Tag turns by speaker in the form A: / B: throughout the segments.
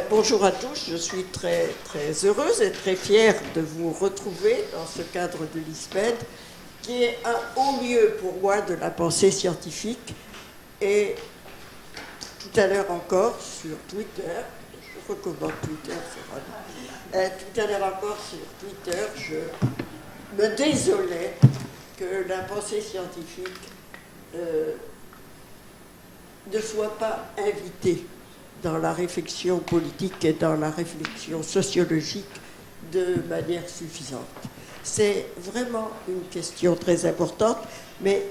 A: Bonjour à tous, je suis très, très heureuse et très fière de vous retrouver dans ce cadre de l'ISPED, qui est un haut lieu pour moi de la pensée scientifique. Et tout à l'heure encore sur Twitter, je recommande Twitter, c'est vrai. Tout à l'heure encore sur Twitter, je me désolais que la pensée scientifique ne soit pas invitée dans la réflexion politique et dans la réflexion sociologique de manière suffisante. C'est vraiment une question très importante, mais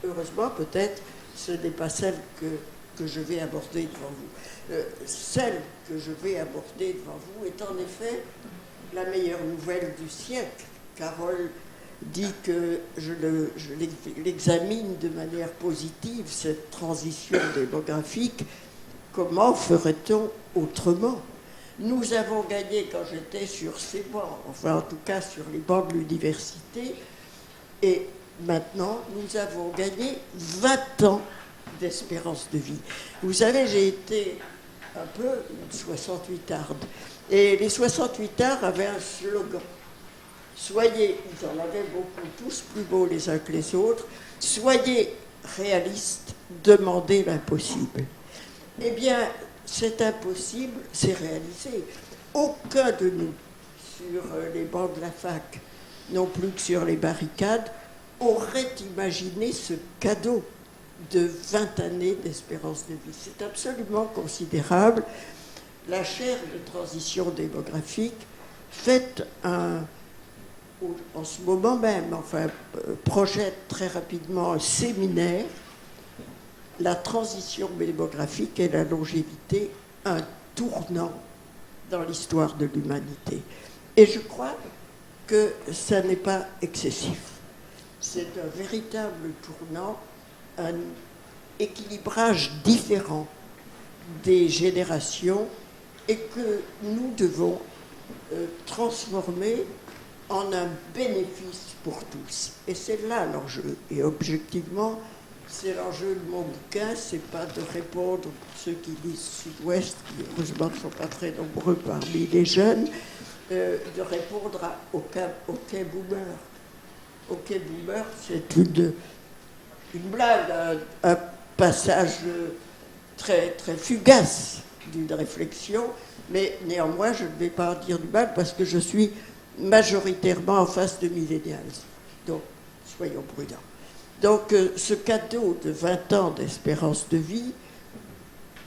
A: heureusement peut-être ce n'est pas celle que je vais aborder devant vous. Celle que je vais aborder devant vous est en effet la meilleure nouvelle du siècle. Carole dit que je l'examine de manière positive, cette transition démographique. Comment ferait-on autrement? Nous avons gagné, quand j'étais sur ces bancs, enfin en tout cas sur les bancs de l'université, et maintenant nous avons gagné 20 ans d'espérance de vie. Vous savez, j'ai été un peu une 68arde, et les 68ards avaient un slogan. Soyez, ils en avaient beaucoup, tous plus beaux les uns que les autres, soyez réalistes, demandez l'impossible. Eh bien, cet impossible s'est réalisé. Aucun de nous, sur les bancs de la fac, non plus que sur les barricades, aurait imaginé ce cadeau de 20 années d'espérance de vie. C'est absolument considérable. La chaire de transition démographique fait en ce moment même, projette très rapidement un séminaire, la transition démographique et la longévité, un tournant dans l'histoire de l'humanité. Et je crois que ça n'est pas excessif. C'est un véritable tournant, un équilibrage différent des générations et que nous devons transformer en un bénéfice pour tous. Et c'est là l'enjeu. Et objectivement, c'est l'enjeu de mon bouquin, c'est pas de répondre, pour ceux qui lisent Sud-Ouest, qui heureusement ne sont pas très nombreux parmi les jeunes, de répondre au OK Boomer. OK Boomer, c'est une blague, un passage très, très fugace d'une réflexion, mais néanmoins, je ne vais pas en dire du mal parce que je suis majoritairement en face de millennials. Donc, soyons prudents. Donc, ce cadeau de 20 ans d'espérance de vie,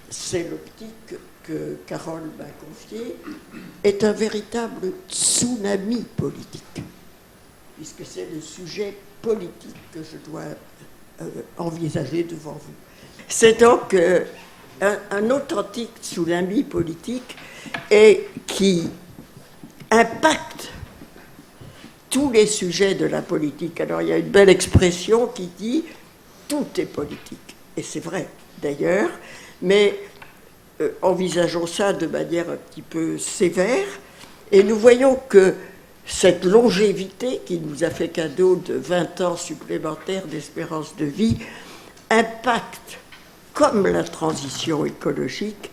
A: c'est l'optique que Carole m'a confiée, est un véritable tsunami politique, puisque c'est le sujet politique que je dois envisager devant vous. C'est donc un authentique tsunami politique et qui impacte tous les sujets de la politique. Alors il y a une belle expression qui dit « tout est politique ». Et c'est vrai d'ailleurs, mais envisageons ça de manière un petit peu sévère, et nous voyons que cette longévité qui nous a fait cadeau de 20 ans supplémentaires d'espérance de vie impacte, comme la transition écologique,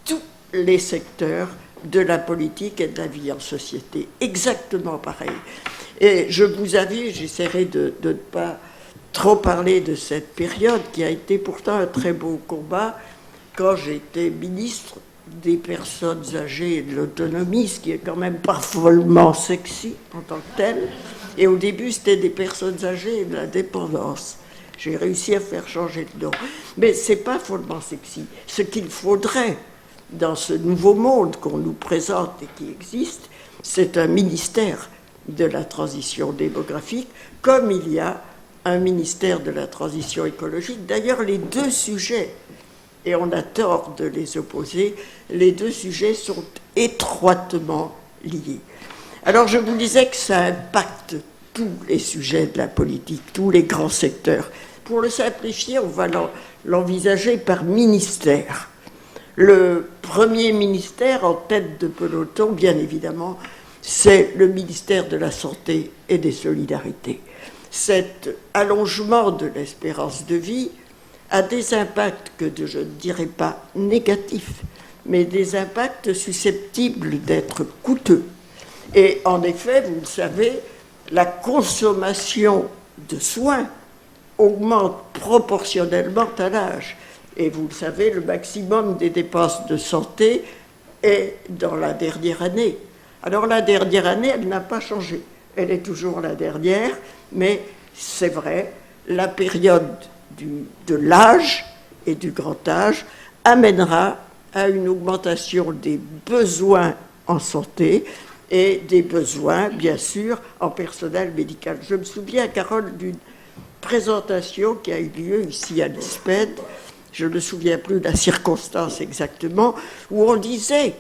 A: tous les secteurs de la politique et de la vie en société. Exactement pareil. Et je vous avais, j'essaierai de ne pas trop parler de cette période qui a été pourtant un très beau combat quand j'étais ministre des personnes âgées et de l'autonomie, ce qui est quand même pas follement sexy en tant que tel. Et au début, c'était des personnes âgées et de la dépendance. J'ai réussi à faire changer de nom. Mais c'est pas follement sexy. Ce qu'il faudrait dans ce nouveau monde qu'on nous présente et qui existe, c'est un ministère de la transition démographique, comme il y a un ministère de la transition écologique. D'ailleurs, les deux sujets, et on a tort de les opposer, les deux sujets sont étroitement liés. Alors, je vous disais que ça impacte tous les sujets de la politique, tous les grands secteurs. Pour le simplifier, on va l'envisager par ministère. Le premier ministère en tête de peloton, bien évidemment, c'est le ministère de la Santé et des Solidarités. Cet allongement de l'espérance de vie a des impacts que je ne dirais pas négatifs, mais des impacts susceptibles d'être coûteux. Et en effet, vous le savez, la consommation de soins augmente proportionnellement à l'âge. Et vous le savez, le maximum des dépenses de santé est dans la dernière année. Alors la dernière année, elle n'a pas changé. Elle est toujours la dernière, mais c'est vrai, la période de l'âge et du grand âge amènera à une augmentation des besoins en santé et des besoins, bien sûr, en personnel médical. Je me souviens, Carole, d'une présentation qui a eu lieu ici à l'ISPED, je ne me souviens plus de la circonstance exactement, où on disait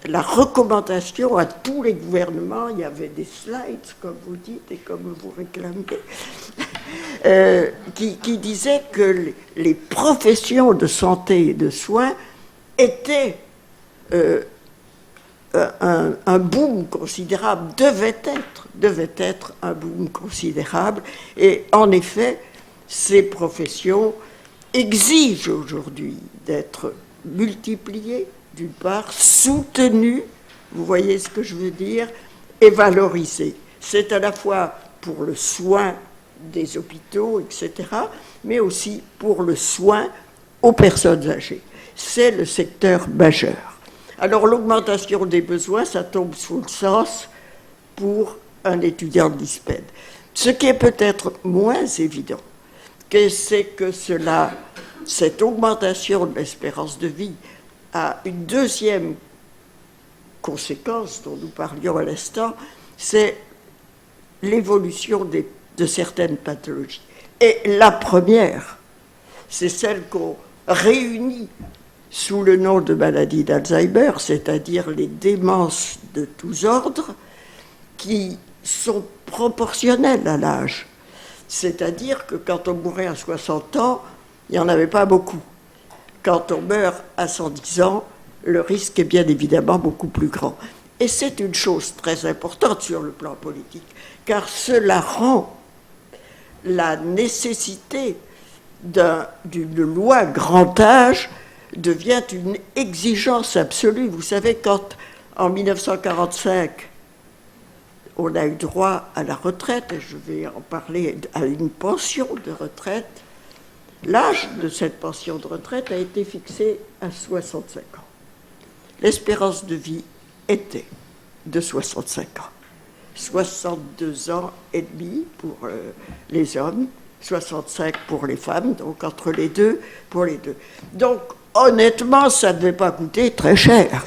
A: la recommandation à tous les gouvernements, il y avait des slides, comme vous dites et comme vous réclamez, qui disaient que les professions de santé et de soins étaient un boom considérable, devait être un boom considérable. Et en effet, ces professions exigent aujourd'hui d'être multipliées, d'une part, soutenues, vous voyez ce que je veux dire, et valorisées. C'est à la fois pour le soin des hôpitaux, etc., mais aussi pour le soin aux personnes âgées. C'est le secteur majeur. Alors l'augmentation des besoins, ça tombe sous le sens pour un étudiant de l'ISPED. Ce qui est peut-être moins évident, c'est que cette augmentation de l'espérance de vie a une deuxième conséquence dont nous parlions à l'instant, c'est l'évolution de certaines pathologies. Et la première, c'est celle qu'on réunit sous le nom de maladie d'Alzheimer, c'est-à-dire les démences de tous ordres, qui sont proportionnelles à l'âge. C'est-à-dire que quand on mourait à 60 ans, il n'y en avait pas beaucoup. Quand on meurt à 110 ans, le risque est bien évidemment beaucoup plus grand. Et c'est une chose très importante sur le plan politique, car cela rend la nécessité d'une loi grand âge devient une exigence absolue. Vous savez, quand en 1945, on a eu droit à la retraite, et je vais en parler, à une pension de retraite, l'âge de cette pension de retraite a été fixé à 65 ans. L'espérance de vie était de 65 ans. 62 ans et demi pour les hommes, 65 pour les femmes, donc entre les deux, pour les deux. Donc, honnêtement, ça ne devait pas coûter très cher,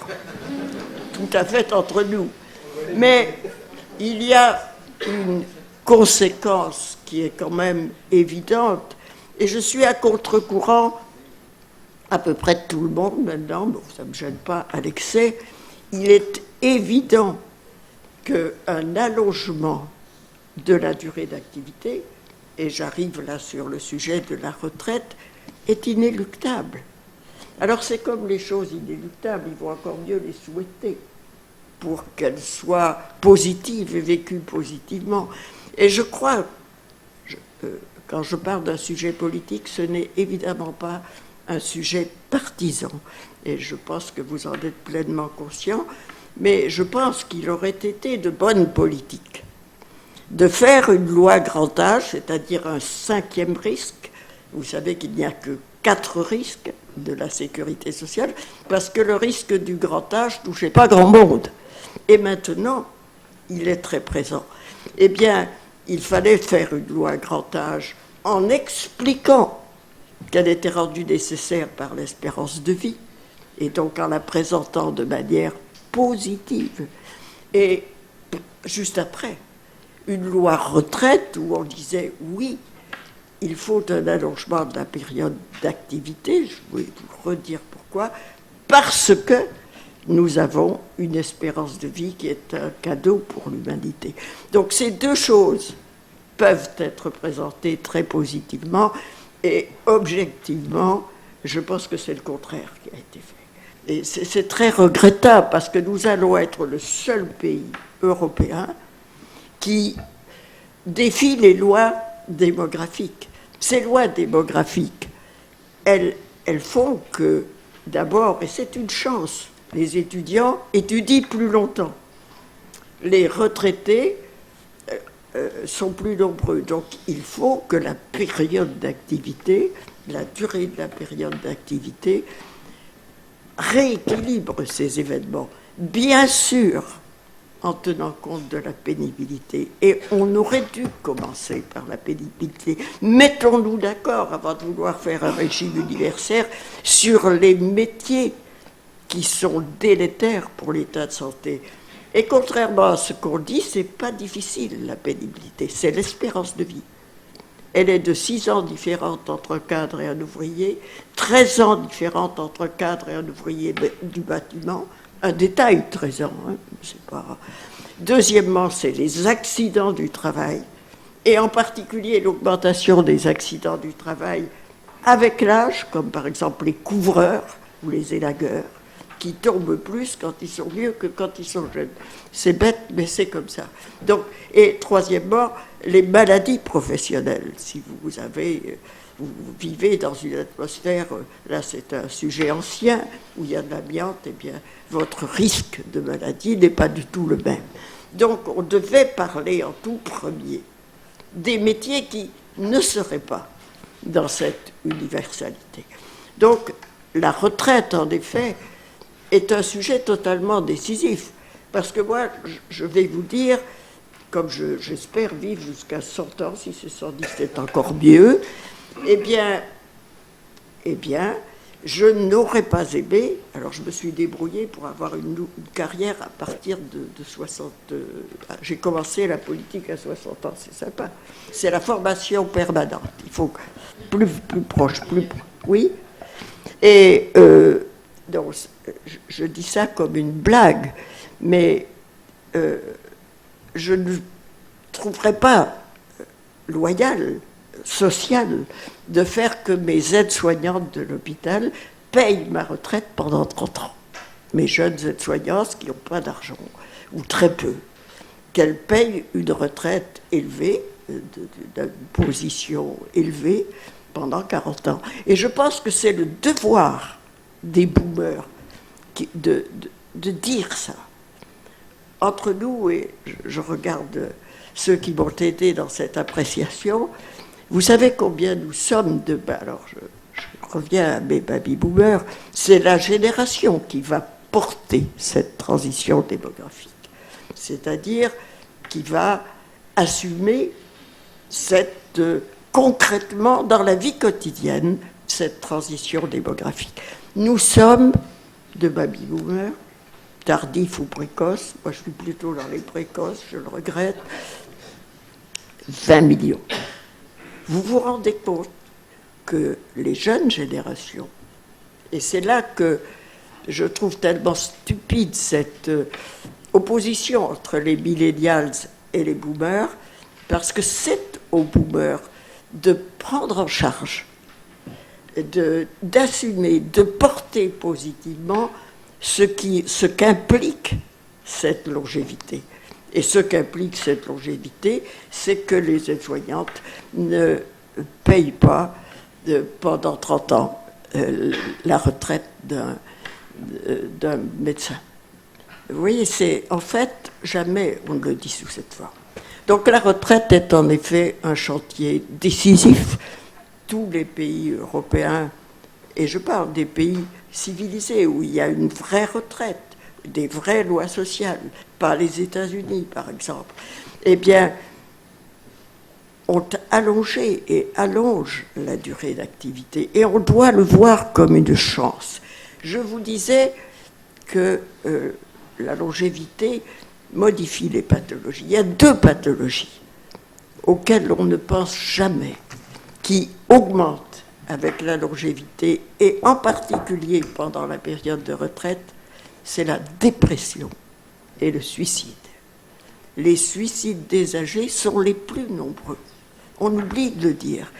A: tout à fait entre nous. Mais il y a une conséquence qui est quand même évidente, et je suis à contre-courant à peu près de tout le monde maintenant, bon, ça ne me gêne pas à l'excès. Il est évident qu'un allongement de la durée d'activité, et j'arrive là sur le sujet de la retraite, est inéluctable. Alors c'est comme les choses inéluctables, il vaut encore mieux les souhaiter pour qu'elles soient positives et vécues positivement. Et je crois, quand je parle d'un sujet politique, ce n'est évidemment pas un sujet partisan, et je pense que vous en êtes pleinement conscient, mais je pense qu'il aurait été de bonne politique de faire une loi grand âge, c'est-à-dire un 5e risque. Vous savez qu'il n'y a que 4 risques de la sécurité sociale, parce que le risque du grand âge ne touchait pas grand monde. Et maintenant, il est très présent. Eh bien, il fallait faire une loi grand âge en expliquant qu'elle était rendue nécessaire par l'espérance de vie, et donc en la présentant de manière positive. Et juste après, une loi retraite où on disait oui, il faut un allongement de la période d'activité, je vais vous redire pourquoi, parce que nous avons une espérance de vie qui est un cadeau pour l'humanité. Donc ces deux choses peuvent être présentées très positivement, et objectivement, je pense que c'est le contraire qui a été fait. Et c'est très regrettable, parce que nous allons être le seul pays européen qui défie les lois démographiques. Ces lois démographiques, elles font que d'abord, et c'est une chance, les étudiants étudient plus longtemps. Les retraités sont plus nombreux. Donc il faut que la période d'activité, la durée de la période d'activité, rééquilibre ces événements. Bien sûr, en tenant compte de la pénibilité. Et on aurait dû commencer par la pénibilité. Mettons-nous d'accord, avant de vouloir faire un régime universel, sur les métiers qui sont délétères pour l'état de santé. Et contrairement à ce qu'on dit, c'est pas difficile, la pénibilité. C'est l'espérance de vie. Elle est de 6 ans différente entre un cadre et un ouvrier, 13 ans différente entre un cadre et un ouvrier du bâtiment. Un détail, 13 ans, hein, c'est pas... Deuxièmement, c'est les accidents du travail, et en particulier l'augmentation des accidents du travail avec l'âge, comme par exemple les couvreurs ou les élagueurs, qui tombent plus quand ils sont vieux que quand ils sont jeunes. C'est bête, mais c'est comme ça. Donc, et troisièmement, les maladies professionnelles. Si vous vivez dans une atmosphère, là c'est un sujet ancien, où il y a de l'amiante, eh bien, votre risque de maladie n'est pas du tout le même. Donc on devait parler en tout premier des métiers qui ne seraient pas dans cette universalité. Donc la retraite, en effet, est un sujet totalement décisif. Parce que moi, je vais vous dire, comme j'espère vivre jusqu'à 100 ans, si c'est 110, c'est encore mieux, eh bien, je n'aurais pas aimé, alors je me suis débrouillée pour avoir une carrière à partir de 60... j'ai commencé la politique à 60 ans, c'est sympa. C'est la formation permanente, il faut plus proche, oui. Et donc, je dis ça comme une blague, mais je ne trouverais pas loyal, social, de faire que mes aides-soignantes de l'hôpital payent ma retraite pendant 30 ans. Mes jeunes aides-soignantes qui n'ont pas d'argent, ou très peu, qu'elles payent une retraite élevée, d'une position élevée, pendant 40 ans. Et je pense que c'est le devoir des boomers de dire ça. Entre nous, et je regarde ceux qui m'ont aidé dans cette appréciation, vous savez combien nous sommes de... Alors, je reviens à mes baby-boomers, c'est la génération qui va porter cette transition démographique. C'est-à-dire qui va assumer concrètement, dans la vie quotidienne, cette transition démographique. Nous sommes de baby-boomers, tardifs ou précoces, moi je suis plutôt dans les précoces, je le regrette, 20 millions. Vous vous rendez compte que les jeunes générations, et c'est là que je trouve tellement stupide cette opposition entre les millennials et les boomers, parce que c'est aux boomers de prendre en charge, d'assumer, de porter positivement ce qu'implique cette longévité. Et ce qu'implique cette longévité, c'est que les aides-soignantes ne payent pas pendant 30 ans la retraite d'un médecin. Vous voyez, c'est en fait, jamais on ne le dit sous cette forme. Donc la retraite est en effet un chantier décisif. Tous les pays européens, et je parle des pays civilisés où il y a une vraie retraite, des vraies lois sociales, pas les États-Unis par exemple, eh bien, ont allongé et allongent la durée d'activité. Et on doit le voir comme une chance. Je vous disais que la longévité modifie les pathologies. Il y a 2 pathologies auxquelles on ne pense jamais, qui augmentent avec la longévité, et en particulier pendant la période de retraite, c'est la dépression et le suicide. Les suicides des âgés sont les plus nombreux. On oublie de le dire.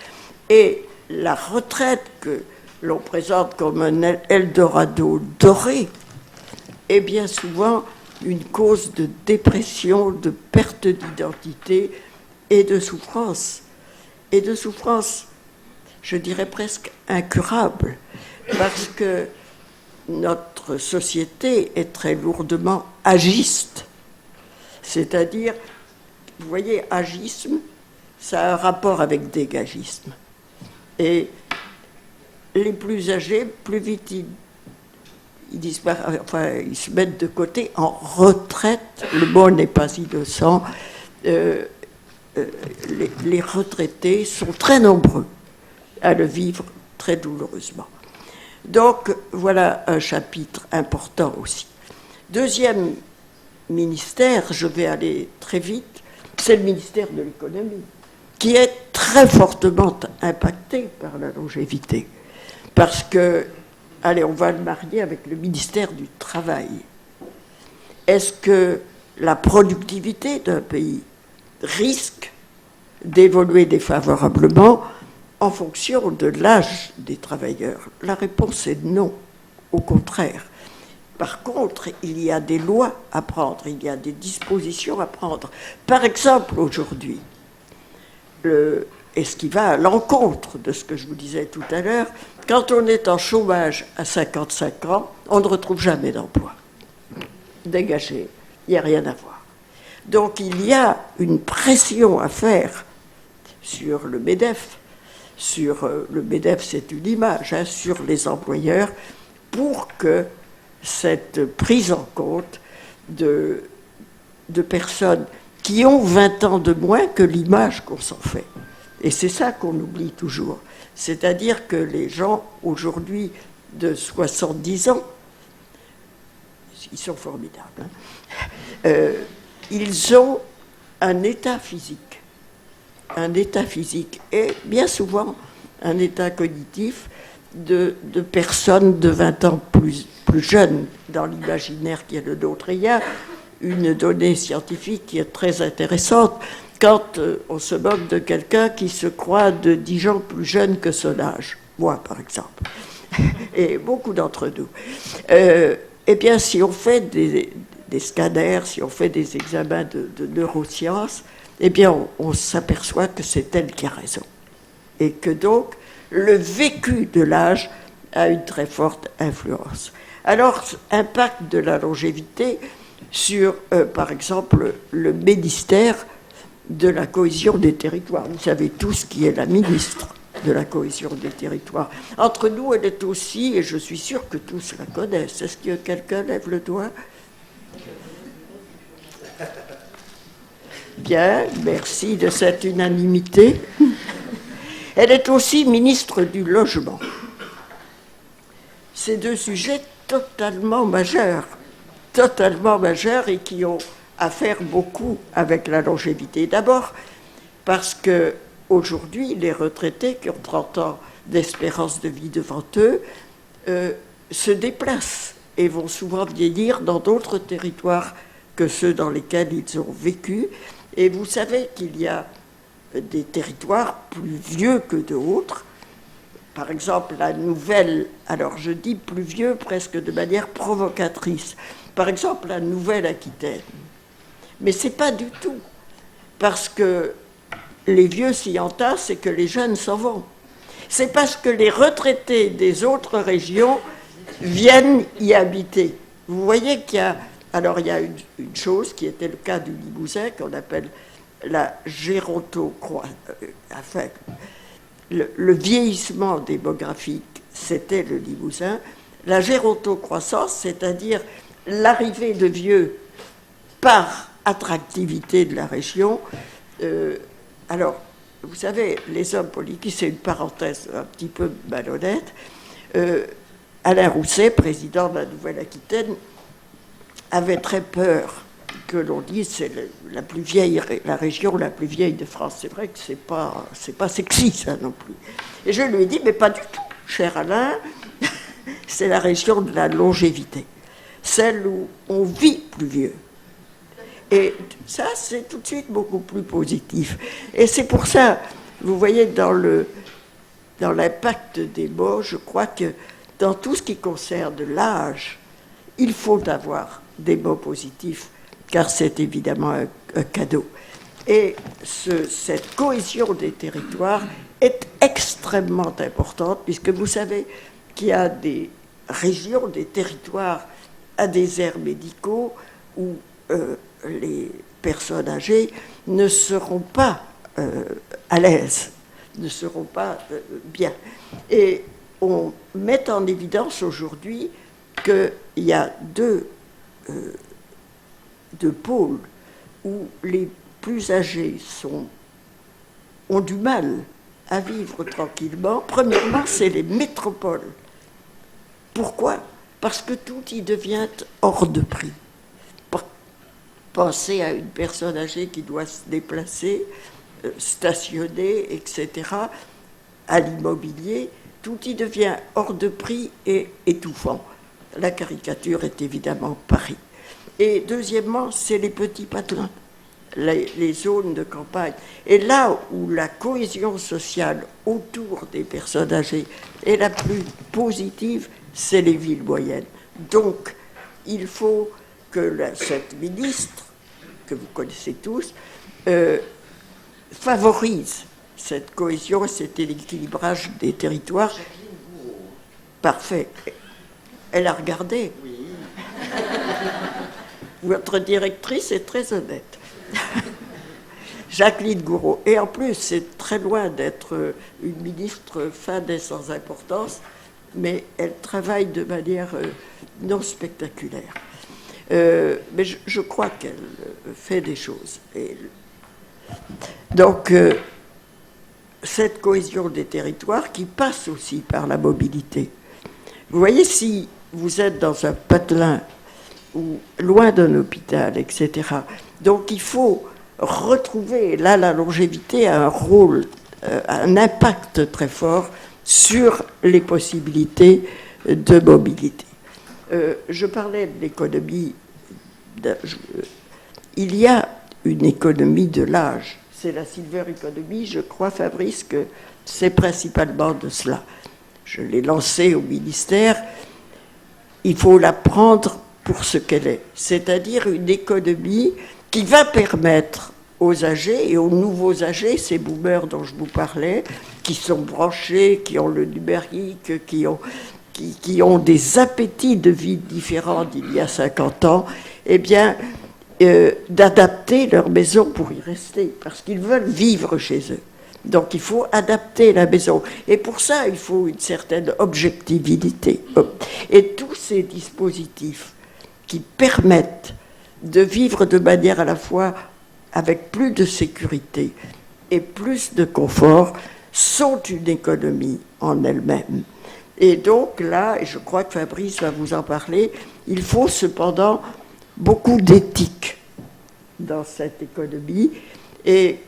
A: Et la retraite que l'on présente comme un Eldorado doré est bien souvent une cause de dépression, de perte d'identité et de souffrance. Et de souffrance, je dirais presque incurable, parce que notre société est très lourdement agiste. C'est-à-dire, vous voyez, agisme, ça a un rapport avec dégagisme. Et les plus âgés, plus vite ils se mettent de côté en retraite. Le mot n'est pas innocent. Les retraités sont très nombreux à le vivre très douloureusement. Donc, voilà un chapitre important aussi. Deuxième ministère, je vais aller très vite, c'est le ministère de l'économie, qui est très fortement impacté par la longévité. Parce que, allez, on va le marier avec le ministère du Travail. Est-ce que la productivité d'un pays risque d'évoluer défavorablement en fonction de l'âge des travailleurs? La réponse est non, au contraire. Par contre, il y a des lois à prendre, il y a des dispositions à prendre. Par exemple, aujourd'hui, et ce qui va à l'encontre de ce que je vous disais tout à l'heure, quand on est en chômage à 55 ans, on ne retrouve jamais d'emploi. Dégagé, il n'y a rien à voir. Donc il y a une pression à faire sur le MEDEF. Le MEDEF, c'est une image, sur les employeurs, pour que cette prise en compte de personnes qui ont 20 ans de moins que l'image qu'on s'en fait. Et c'est ça qu'on oublie toujours. C'est-à-dire que les gens, aujourd'hui, de 70 ans, ils sont formidables, ils ont un état physique et bien souvent un état cognitif de personnes de 20 ans plus jeunes dans l'imaginaire qui est le nôtre. Et il y a une donnée scientifique qui est très intéressante quand on se moque de quelqu'un qui se croit de 10 ans plus jeune que son âge. Moi, par exemple. Et beaucoup d'entre nous. Eh bien, si on fait des scanners, si on fait des examens de neurosciences, eh bien, on s'aperçoit que c'est elle qui a raison. Et que donc, le vécu de l'âge a une très forte influence. Alors, impact de la longévité sur, par exemple, le ministère de la cohésion des territoires. Vous savez tous qui est la ministre de la cohésion des territoires. Entre nous, elle est aussi, et je suis sûre que tous la connaissent. Est-ce que quelqu'un lève le doigt? Bien, merci de cette unanimité. Elle est aussi ministre du Logement. Ces deux sujets totalement majeurs et qui ont à faire beaucoup avec la longévité. D'abord, parce que aujourd'hui, les retraités qui ont 30 ans d'espérance de vie devant eux se déplacent et vont souvent vieillir dans d'autres territoires que ceux dans lesquels ils ont vécu. Et vous savez qu'il y a des territoires plus vieux que d'autres. Par exemple, la Nouvelle, alors je dis plus vieux presque de manière provocatrice. Par exemple, la Nouvelle-Aquitaine. Mais ce n'est pas du tout parce que les vieux s'y entassent et que les jeunes s'en vont. C'est parce que les retraités des autres régions viennent y habiter. Vous voyez qu'il y a... Alors, il y a une chose qui était le cas du Limousin, qu'on appelle la gérontocroissance. Enfin, le vieillissement démographique, c'était le Limousin. La gérontocroissance, c'est-à-dire l'arrivée de vieux par attractivité de la région. Alors, vous savez, les hommes politiques, c'est une parenthèse un petit peu malhonnête. Alain Rousset, président de la Nouvelle-Aquitaine, avait très peur que l'on dise c'est la région la plus vieille de France. C'est vrai que c'est pas sexy, ça non plus. Et je lui ai dit, mais pas du tout, cher Alain, c'est la région de la longévité, celle où on vit plus vieux. Et ça, c'est tout de suite beaucoup plus positif. Et c'est pour ça, vous voyez, dans l'impact des mots, je crois que dans tout ce qui concerne l'âge, il faut avoir des mots positifs, car c'est évidemment un cadeau. Et cette cohésion des territoires est extrêmement importante, puisque vous savez qu'il y a des régions, des territoires à déserts médicaux où les personnes âgées ne seront pas à l'aise, ne seront pas bien. Et on met en évidence aujourd'hui qu'il y a deux pôles où les plus âgés ont du mal à vivre tranquillement. Premièrement, c'est les métropoles. Pourquoi ? Parce que tout y devient hors de prix. Pensez à une personne âgée qui doit se déplacer, stationner, etc., à l'immobilier, tout y devient hors de prix et étouffant. La caricature est évidemment Paris. Et deuxièmement, c'est les petits patelins, les zones de campagne. Et là où la cohésion sociale autour des personnes âgées est la plus positive, c'est les villes moyennes. Donc, il faut que cette ministre, que vous connaissez tous, favorise cette cohésion et cet équilibrage des territoires. Parfait. Elle a regardé. Oui. Votre directrice est très honnête. Jacqueline Gouraud. Et en plus, c'est très loin d'être une ministre fade et sans importance, mais elle travaille de manière non spectaculaire. Mais je crois qu'elle fait des choses. Et donc, cette cohésion des territoires qui passe aussi par la mobilité. Vous voyez, si vous êtes dans un patelin ou loin d'un hôpital, etc., donc il faut retrouver, là, la longévité a un rôle, un impact très fort sur les possibilités de mobilité. Je parlais de l'économie. Il y a une économie de l'âge. C'est la silver economy. Je crois, Fabrice, que c'est principalement de cela. Je l'ai lancée au ministère. Il faut la prendre pour ce qu'elle est, c'est-à-dire une économie qui va permettre aux âgés et aux nouveaux âgés, ces boomers dont je vous parlais, qui sont branchés, qui ont le numérique, qui ont des appétits de vie différents d'il y a 50 ans, eh bien, d'adapter leur maison pour y rester, parce qu'ils veulent vivre chez eux. Donc il faut adapter la maison. Et pour ça, il faut une certaine objectivité. Et tous ces dispositifs qui permettent de vivre de manière à la fois avec plus de sécurité et plus de confort sont une économie en elle-même. Et donc là, et je crois que Fabrice va vous en parler, il faut cependant beaucoup d'éthique dans cette économie. Et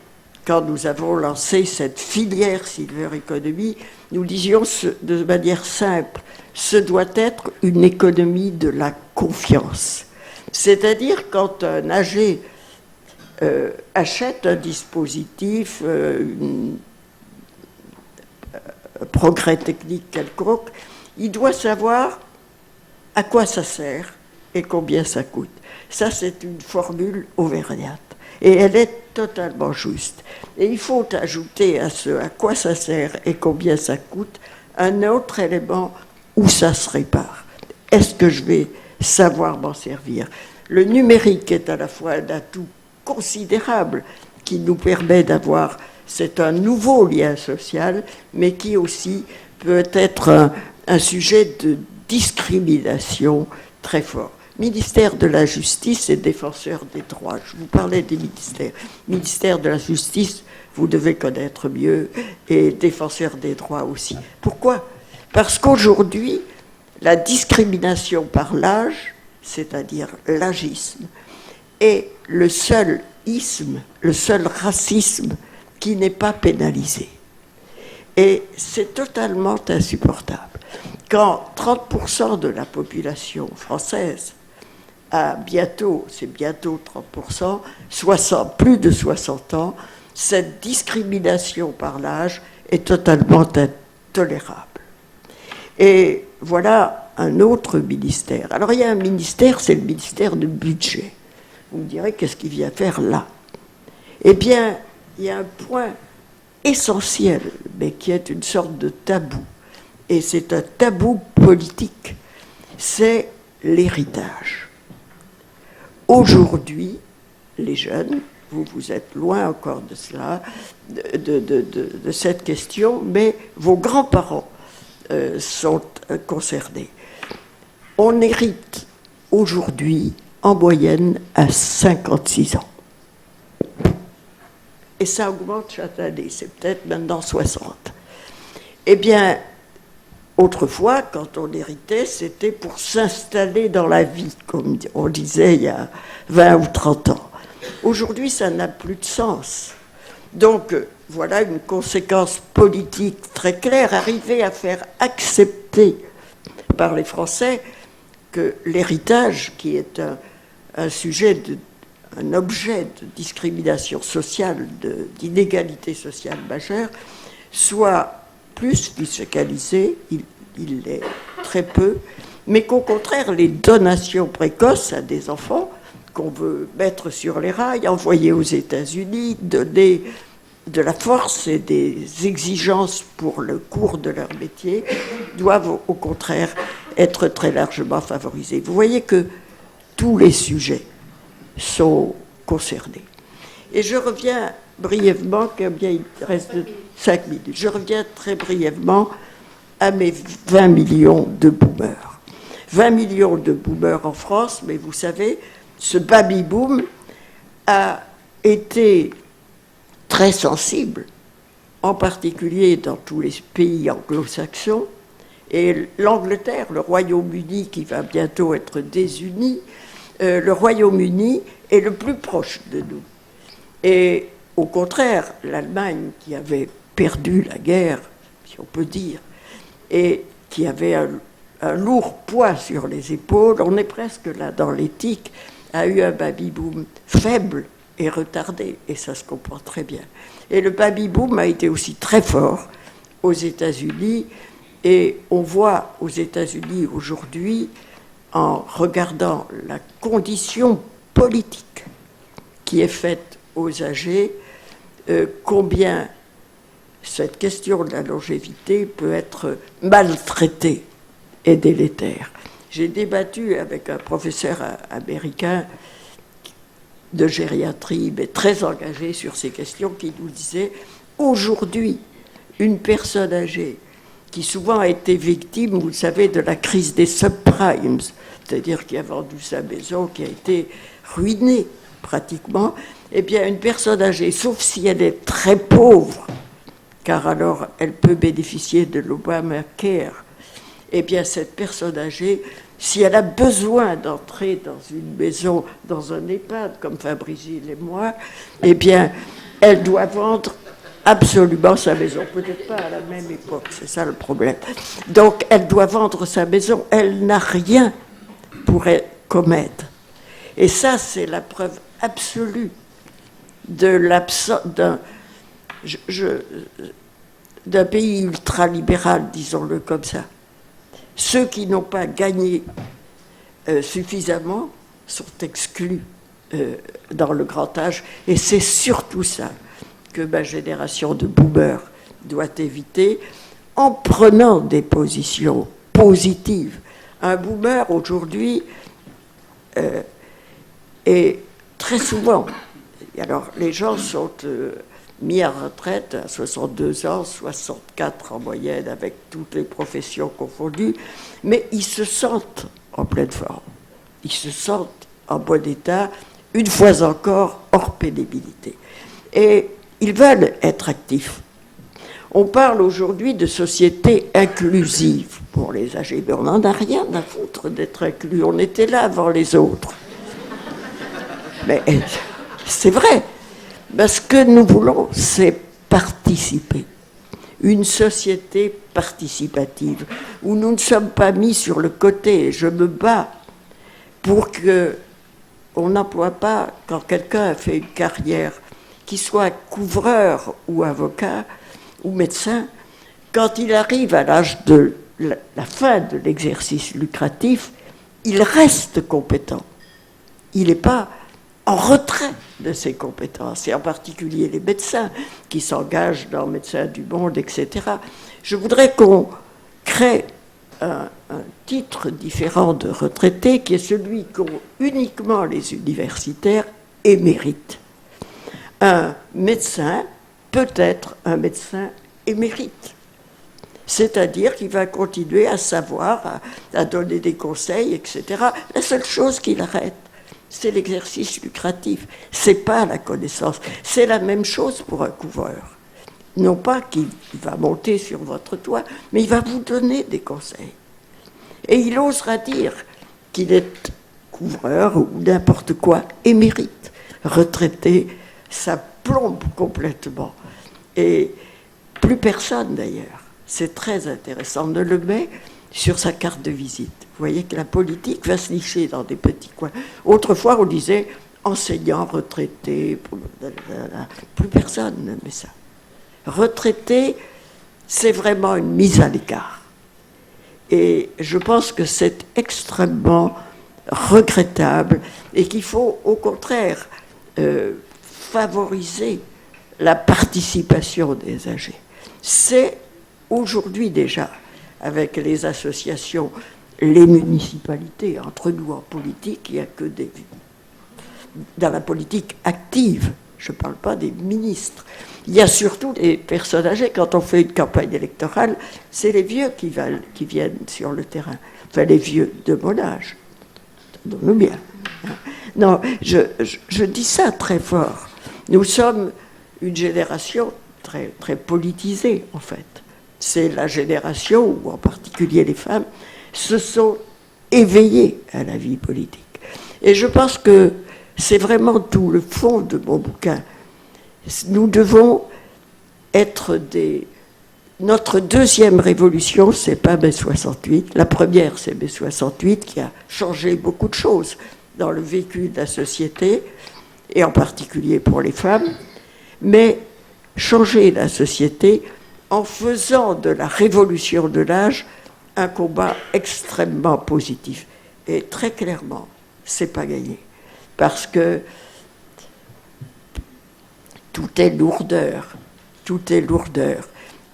A: quand nous avons lancé cette filière Silver Economy, nous disions de manière simple, ce doit être une économie de la confiance. C'est-à-dire quand un âgé achète un dispositif, un progrès technique quelconque, il doit savoir à quoi ça sert et combien ça coûte. Ça, c'est une formule auvergnate. Et elle est totalement juste. Et il faut ajouter à ce à quoi ça sert et combien ça coûte un autre élément où ça se répare. Est-ce que je vais savoir m'en servir ? Le numérique est à la fois un atout considérable qui nous permet d'avoir, c'est un nouveau lien social, mais qui aussi peut être un sujet de discrimination très fort. Ministère de la Justice et défenseur des droits. Je vous parlais des ministères. Ministère de la Justice, vous devez connaître mieux, et défenseur des droits aussi. Pourquoi ? Parce qu'aujourd'hui, la discrimination par l'âge, c'est-à-dire l'agisme, est le seul isme, le seul racisme qui n'est pas pénalisé. Et c'est totalement insupportable. Quand 30% de la population française a bientôt, c'est bientôt 30%, plus de 60 ans, cette discrimination par l'âge est totalement intolérable. Et voilà un autre ministère. Alors il y a un ministère, c'est le ministère du budget. Vous me direz, qu'est-ce qu'il vient faire là ? Eh bien, il y a un point essentiel, mais qui est une sorte de tabou. Et c'est un tabou politique. c'est l'héritage. Aujourd'hui, les jeunes, vous êtes loin encore de cela, de cette question, mais vos grands-parents sont concernés. On hérite aujourd'hui en moyenne à 56 ans. Et ça augmente chaque année, c'est peut-être maintenant 60. Eh bien, autrefois, quand on héritait, c'était pour s'installer dans la vie, comme on disait il y a 20 ou 30 ans. Aujourd'hui, ça n'a plus de sens. Donc, voilà une conséquence politique très claire, arriver à faire accepter par les Français que l'héritage, qui est un sujet, un objet de discrimination sociale, d'inégalité sociale majeure, soit plus fiscalisé, il l'est très peu, mais qu'au contraire, les donations précoces à des enfants qu'on veut mettre sur les rails, envoyer aux États-Unis, donner de la force et des exigences pour le cours de leur métier, doivent au contraire être très largement favorisés. Vous voyez que tous les sujets sont concernés. Et je reviens brièvement, combien il reste de 5 minutes, je reviens très brièvement à mes 20 millions de boomers. 20 millions de boomers en France, mais vous savez, ce baby-boom a été très sensible, en particulier dans tous les pays anglo-saxons, et l'Angleterre, le Royaume-Uni qui va bientôt être désuni, le Royaume-Uni est le plus proche de nous. Et au contraire, l'Allemagne qui avait perdu la guerre, si on peut dire, et qui avait un lourd poids sur les épaules, on est presque là dans l'éthique, a eu un baby-boom faible et retardé, et ça se comprend très bien. Et le baby-boom a été aussi très fort aux États-Unis, et on voit aux États-Unis aujourd'hui, en regardant la condition politique qui est faite aux âgés, combien cette question de la longévité peut être maltraitée et délétère. J'ai débattu avec un professeur américain de gériatrie, mais très engagé sur ces questions, qui nous disait aujourd'hui, une personne âgée qui souvent a été victime, vous le savez, de la crise des subprimes, c'est-à-dire qui a vendu sa maison, qui a été ruinée pratiquement, eh bien une personne âgée, sauf si elle est très pauvre, car alors elle peut bénéficier de l'Obamacare, eh bien cette personne âgée, si elle a besoin d'entrer dans une maison, dans un EHPAD, comme Fabrice et moi, eh bien elle doit vendre absolument sa maison, peut-être pas à la même époque, c'est ça le problème. Donc elle doit vendre sa maison, elle n'a rien pour comme aide. Et ça, c'est la preuve absolue de l'absence d'un pays ultralibéral, disons-le comme ça. Ceux qui n'ont pas gagné suffisamment sont exclus dans le grand âge, et c'est surtout ça que ma génération de boomers doit éviter en prenant des positions positives. Un boomer aujourd'hui est très souvent, alors les gens sont mis à retraite à 62 ans, 64 en moyenne avec toutes les professions confondues, mais ils se sentent en pleine forme, ils se sentent en bon état, une fois encore hors pénibilité. Et ils veulent être actifs. On parle aujourd'hui de société inclusive pour les âgés, mais on n'en a rien à foutre d'être inclus. On était là avant les autres. Mais c'est vrai. Parce ce que nous voulons, c'est participer. Une société participative, où nous ne sommes pas mis sur le côté. Je me bats pour qu'on n'emploie pas, quand quelqu'un a fait une carrière, qu'il soit couvreur ou avocat ou médecin, quand il arrive à l'âge de la fin de l'exercice lucratif, il reste compétent. Il n'est pas en retrait de ses compétences, et en particulier les médecins qui s'engagent dans Médecins du Monde, etc. Je voudrais qu'on crée un titre différent de retraité qui est celui qu'ont uniquement les universitaires émérites. Un médecin peut être un médecin émérite. C'est-à-dire qu'il va continuer à savoir, à donner des conseils, etc. La seule chose qu'il arrête, c'est l'exercice lucratif. C'est pas la connaissance. C'est la même chose pour un couvreur. Non pas qu'il va monter sur votre toit, mais il va vous donner des conseils. Et il osera dire qu'il est couvreur ou n'importe quoi, émérite, retraité, ça plombe complètement. Et plus personne d'ailleurs, c'est très intéressant, ne le met sur sa carte de visite. Vous voyez que la politique va se nicher dans des petits coins. Autrefois, on disait enseignant, retraité, plus personne ne met ça. Retraité, c'est vraiment une mise à l'écart. Et je pense que c'est extrêmement regrettable et qu'il faut au contraire favoriser la participation des âgés. C'est aujourd'hui déjà, avec les associations, les municipalités, entre nous en politique, il n'y a que des... Dans la politique active, je ne parle pas des ministres. Il y a surtout des personnes âgées. Quand on fait une campagne électorale, c'est les vieux qui viennent sur le terrain. Enfin, les vieux de mon âge. Entendons-nous bien. Non, je dis ça très fort. Nous sommes une génération très, très politisée, en fait. C'est la génération où, en particulier les femmes, se sont éveillées à la vie politique. Et je pense que c'est vraiment tout le fond de mon bouquin. Nous devons être des... Notre deuxième révolution, c'est pas mai 68. La première, c'est mai 68, qui a changé beaucoup de choses dans le vécu de la société, et en particulier pour les femmes. Mais changer la société en faisant de la révolution de l'âge un combat extrêmement positif. Et très clairement, c'est pas gagné. Parce que tout est lourdeur.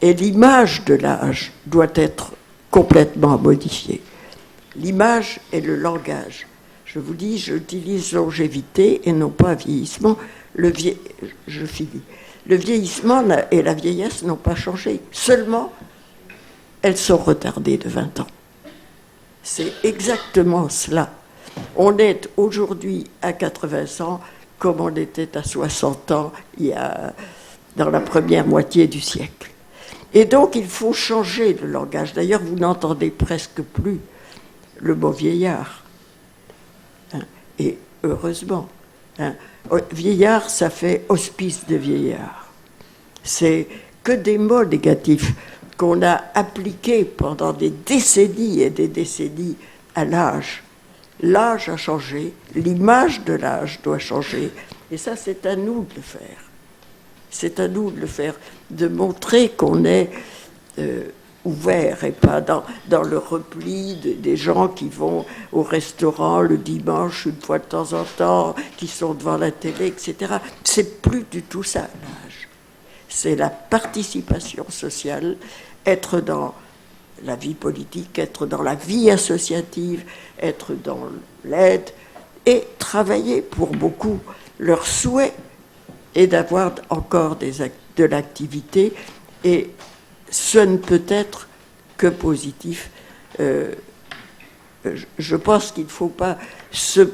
A: Et l'image de l'âge doit être complètement modifiée. L'image et le langage. Je vous dis, j'utilise longévité et non pas vieillissement. Je finis. Le vieillissement et la vieillesse n'ont pas changé. Seulement, elles sont retardées de 20 ans. C'est exactement cela. On est aujourd'hui à 80 ans comme on était à 60 ans dans la première moitié du siècle. Et donc, il faut changer le langage. D'ailleurs, vous n'entendez presque plus le mot vieillard. Et heureusement. Vieillard, ça fait hospice de vieillard. C'est que des mots négatifs qu'on a appliqués pendant des décennies et des décennies à l'âge. L'âge a changé, l'image de l'âge doit changer. Et ça, c'est à nous de le faire. C'est à nous de le faire, de montrer qu'on est ouvert et pas dans le repli des gens qui vont au restaurant le dimanche une fois de temps en temps, qui sont devant la télé, etc. C'est plus du tout ça, l'âge. C'est la participation sociale, être dans la vie politique, être dans la vie associative, être dans l'aide et travailler pour beaucoup. Leur souhait est d'avoir encore de l'activité et ce ne peut être que positif. Je pense qu'il ne faut pas se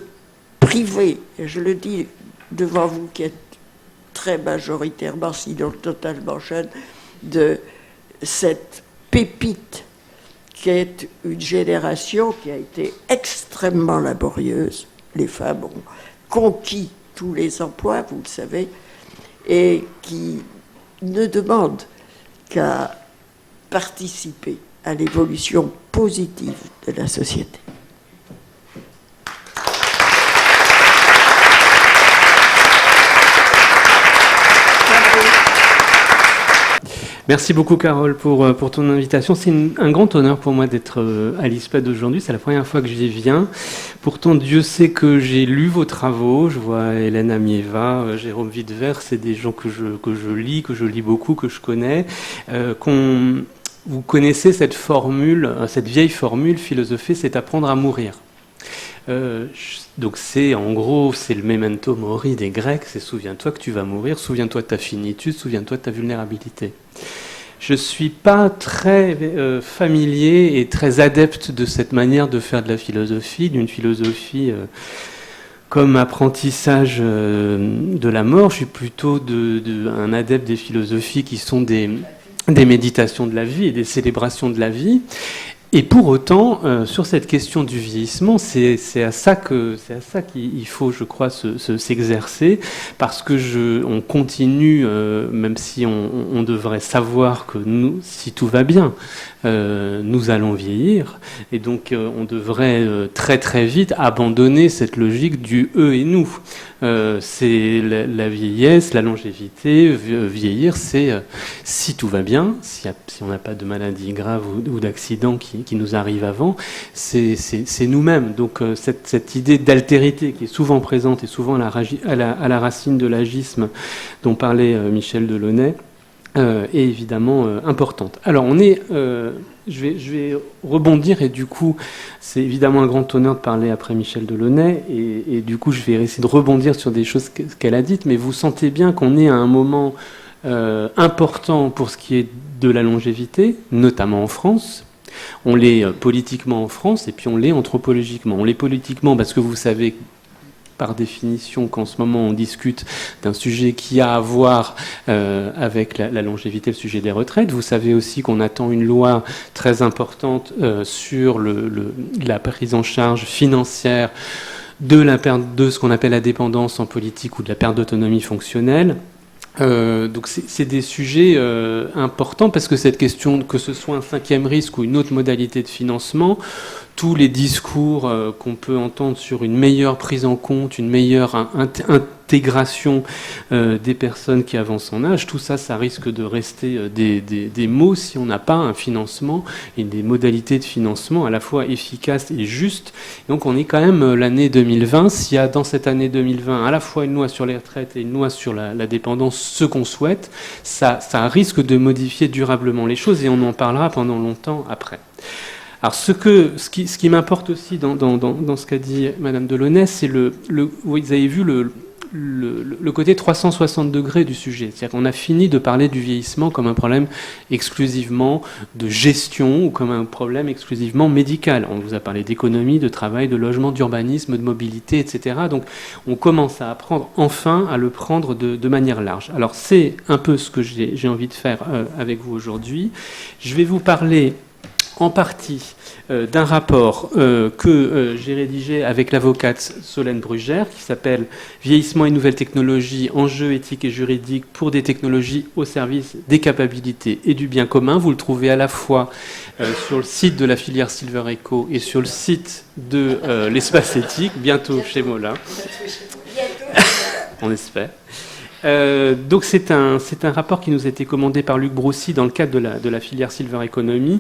A: priver, et je le dis devant vous qui êtes très majoritairement, sinon totalement jeune, de cette pépite qui est une génération qui a été extrêmement laborieuse. Les femmes ont conquis tous les emplois, vous le savez, et qui ne demandent qu'à participer à l'évolution positive de la société.
B: Merci beaucoup Carole pour ton invitation. C'est un grand honneur pour moi d'être à l'ISPAD aujourd'hui. C'est la première fois que j'y viens. Pourtant, Dieu sait que j'ai lu vos travaux. Je vois Hélène Amieva, Jérôme Widver, c'est des gens que je lis beaucoup, que je connais, vous connaissez cette formule, cette vieille formule, philosopher, c'est apprendre à mourir. Donc c'est en gros, c'est le memento mori des Grecs, c'est souviens-toi que tu vas mourir, souviens-toi de ta finitude, souviens-toi de ta vulnérabilité. Je ne suis pas très familier et très adepte de cette manière de faire de la philosophie, d'une philosophie comme apprentissage de la mort. Je suis plutôt un adepte des philosophies qui sont des méditations de la vie et des célébrations de la vie. Et pour autant, sur cette question du vieillissement, c'est à ça qu'il faut, je crois, s'exercer, parce que on continue, même si on devrait savoir que nous, si tout va bien, nous allons vieillir, et donc on devrait très très vite abandonner cette logique du eux et nous. C'est la vieillesse, la longévité, vieillir, c'est si tout va bien, si on n'a pas de maladie grave ou d'accident qui nous arrive avant, c'est nous-mêmes. Donc cette idée d'altérité qui est souvent présente et souvent à la racine de l'agisme dont parlait Michel Delaunay, est évidemment importante. Alors je vais rebondir, et du coup c'est évidemment un grand honneur de parler après Michel Delaunay, et du coup je vais essayer de rebondir sur des choses qu'elle a dites, mais vous sentez bien qu'on est à un moment important pour ce qui est de la longévité, notamment en France. On l'est politiquement en France, et puis on l'est anthropologiquement. On l'est politiquement parce que vous savez par définition qu'en ce moment on discute d'un sujet qui a à voir avec la longévité, le sujet des retraites. Vous savez aussi qu'on attend une loi très importante sur la prise en charge financière de la perte de ce qu'on appelle la dépendance en politique ou de la perte d'autonomie fonctionnelle. Donc c'est des sujets importants, parce que cette question, que ce soit un cinquième risque ou une autre modalité de financement, tous les discours qu'on peut entendre sur une meilleure prise en compte, une meilleure intégration des personnes qui avancent en âge, tout ça, ça risque de rester des mots si on n'a pas un financement et des modalités de financement à la fois efficaces et justes. Donc on est quand même l'année 2020. S'il y a dans cette année 2020 à la fois une loi sur les retraites et une loi sur la dépendance, ce qu'on souhaite, ça risque de modifier durablement les choses, et on en parlera pendant longtemps après. Alors ce qui m'importe aussi dans ce qu'a dit Madame Delaunay, c'est vous avez vu le côté 360 degrés du sujet. C'est-à-dire qu'on a fini de parler du vieillissement comme un problème exclusivement de gestion ou comme un problème exclusivement médical. On vous a parlé d'économie, de travail, de logement, d'urbanisme, de mobilité, etc. Donc on commence à apprendre enfin à le prendre de manière large. Alors c'est un peu ce que j'ai envie de faire avec vous aujourd'hui. Je vais vous parler en partie d'un rapport que j'ai rédigé avec l'avocate Solène Brugère, qui s'appelle « Vieillissement et nouvelles technologies, enjeux éthiques et juridiques pour des technologies au service des capacités et du bien commun ». Vous le trouvez à la fois sur le site de la filière Silver Eco et sur le site de l'Espace Éthique, bientôt chez Mola. On espère. Donc c'est un rapport qui nous a été commandé par Luc Broussy dans le cadre de la filière Silver Economy,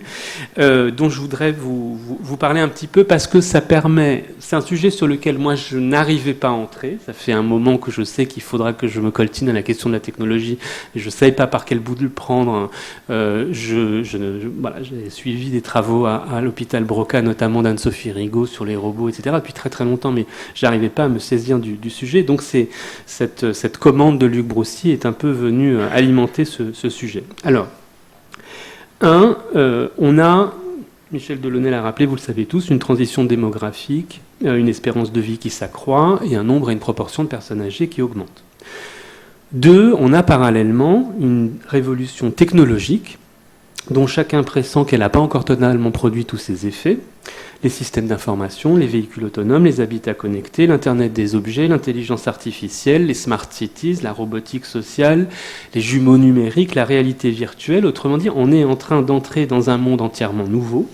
B: dont je voudrais vous parler un petit peu, parce que ça permet, c'est un sujet sur lequel moi je n'arrivais pas à entrer. Ça fait un moment que je sais qu'il faudra que je me coltine à la question de la technologie, et je ne savais pas par quel bout de le prendre. Voilà, j'ai suivi des travaux à l'hôpital Broca, notamment d'Anne-Sophie Rigaud sur les robots, etc. depuis très très longtemps, mais j'arrivais pas à me saisir du sujet. Donc c'est cette commande de Luc Broussy est un peu venu alimenter ce sujet. Alors, on a, Michel Delaunay l'a rappelé, vous le savez tous, une transition démographique, une espérance de vie qui s'accroît et un nombre et une proportion de personnes âgées qui augmentent. 2, on a parallèlement une révolution technologique dont chacun pressent qu'elle n'a pas encore totalement produit tous ses effets. Les systèmes d'information, les véhicules autonomes, les habitats connectés, l'Internet des objets, l'intelligence artificielle, les smart cities, la robotique sociale, les jumeaux numériques, la réalité virtuelle. Autrement dit, on est en train d'entrer dans un monde entièrement nouveau,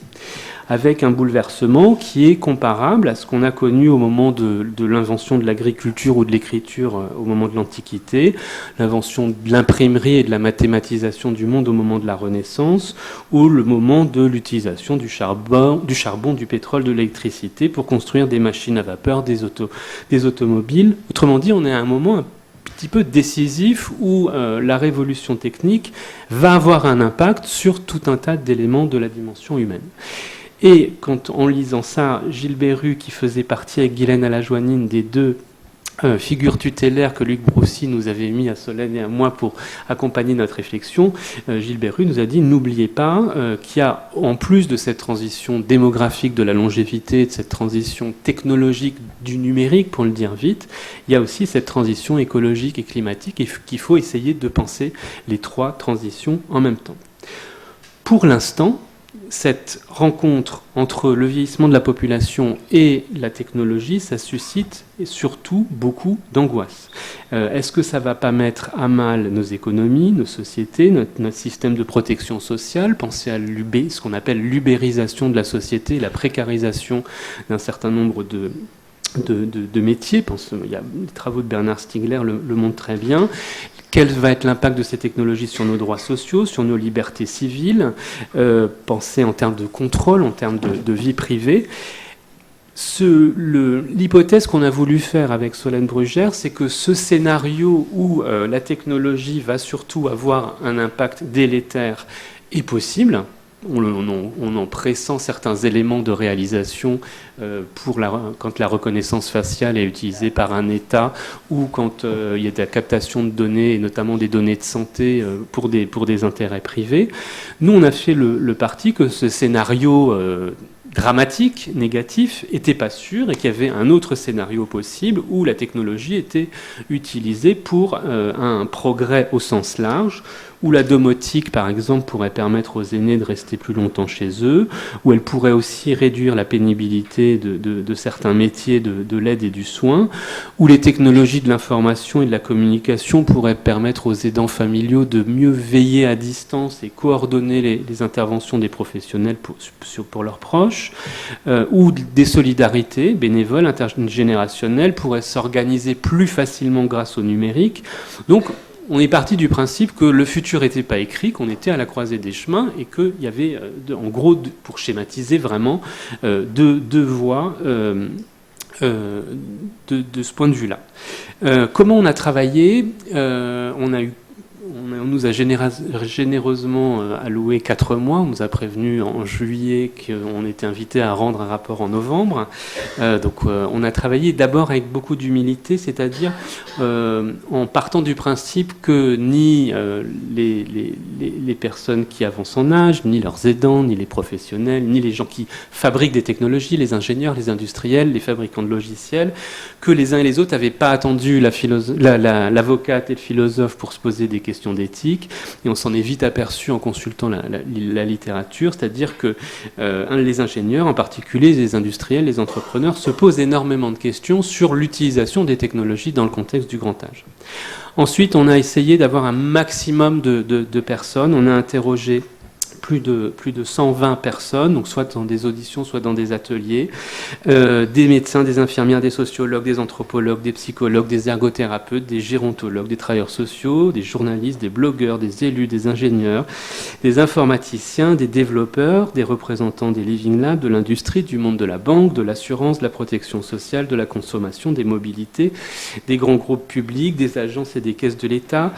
B: avec un bouleversement qui est comparable à ce qu'on a connu au moment de l'invention de l'agriculture ou de l'écriture au moment de l'Antiquité, l'invention de l'imprimerie et de la mathématisation du monde au moment de la Renaissance, ou le moment de l'utilisation du charbon, du pétrole, de l'électricité pour construire des machines à vapeur, des automobiles. Autrement dit, on est à un moment petit peu décisif où la révolution technique va avoir un impact sur tout un tas d'éléments de la dimension humaine. Et quand, en lisant ça, Gilles Berru, qui faisait partie avec Guylaine Alajoanine des deux figure tutélaire que Luc Broussy nous avait mis à Solène et à moi pour accompagner notre réflexion, Gilles Berru nous a dit n'oubliez pas qu'il y a, en plus de cette transition démographique de la longévité, de cette transition technologique du numérique, pour le dire vite, il y a aussi cette transition écologique et climatique et qu'il faut essayer de penser les trois transitions en même temps. Pour l'instant, cette rencontre entre le vieillissement de la population et la technologie, ça suscite surtout beaucoup d'angoisse. Est-ce que ça ne va pas mettre à mal nos économies, nos sociétés, notre système de protection sociale? Pensez à ce qu'on appelle l'ubérisation de la société, la précarisation d'un certain nombre de métiers. Il y a les travaux de Bernard Stiegler le montrent très bien. Quel va être l'impact de ces technologies sur nos droits sociaux, sur nos libertés civiles? Pensez en termes de contrôle, en termes de vie privée. L'hypothèse qu'on a voulu faire avec Solène Brugère, c'est que ce scénario où la technologie va surtout avoir un impact délétère est possible. On en pressent certains éléments de réalisation quand la reconnaissance faciale est utilisée par un État ou quand il y a de la captation de données, et notamment des données de santé pour des intérêts privés. Nous, on a fait le parti que ce scénario dramatique, négatif, n'était pas sûr et qu'il y avait un autre scénario possible où la technologie était utilisée pour un progrès au sens large, où la domotique, par exemple, pourrait permettre aux aînés de rester plus longtemps chez eux, où elle pourrait aussi réduire la pénibilité de certains métiers de l'aide et du soin, où les technologies de l'information et de la communication pourraient permettre aux aidants familiaux de mieux veiller à distance et coordonner les interventions des professionnels pour leurs proches, où des solidarités bénévoles, intergénérationnelles pourraient s'organiser plus facilement grâce au numérique. Donc, on est parti du principe que le futur n'était pas écrit, qu'on était à la croisée des chemins et qu'il y avait, en gros, pour schématiser vraiment, deux voies de ce point de vue-là. Comment on a travaillé? On nous a généreusement alloué 4 mois. On nous a prévenu en juillet qu'on était invité à rendre un rapport en novembre. Donc on a travaillé d'abord avec beaucoup d'humilité, c'est-à-dire en partant du principe que ni les personnes qui avancent en âge, ni leurs aidants, ni les professionnels, ni les gens qui fabriquent des technologies, les ingénieurs, les industriels, les fabricants de logiciels, que les uns et les autres n'avaient pas attendu l'avocate et le philosophe pour se poser des questions d'éthique, et on s'en est vite aperçu en consultant la littérature, c'est-à-dire que les ingénieurs, en particulier les industriels, les entrepreneurs, se posent énormément de questions sur l'utilisation des technologies dans le contexte du grand âge. Ensuite, on a essayé d'avoir un maximum de personnes, on a interrogé plus de 120 personnes, donc soit dans des auditions, soit dans des ateliers, des médecins, des infirmières, des sociologues, des anthropologues, des psychologues, des ergothérapeutes, des gérontologues, des travailleurs sociaux, des journalistes, des blogueurs, des élus, des ingénieurs, des informaticiens, des développeurs, des représentants des Living Labs, de l'industrie, du monde de la banque, de l'assurance, de la protection sociale, de la consommation, des mobilités, des grands groupes publics, des agences et des caisses de l'État,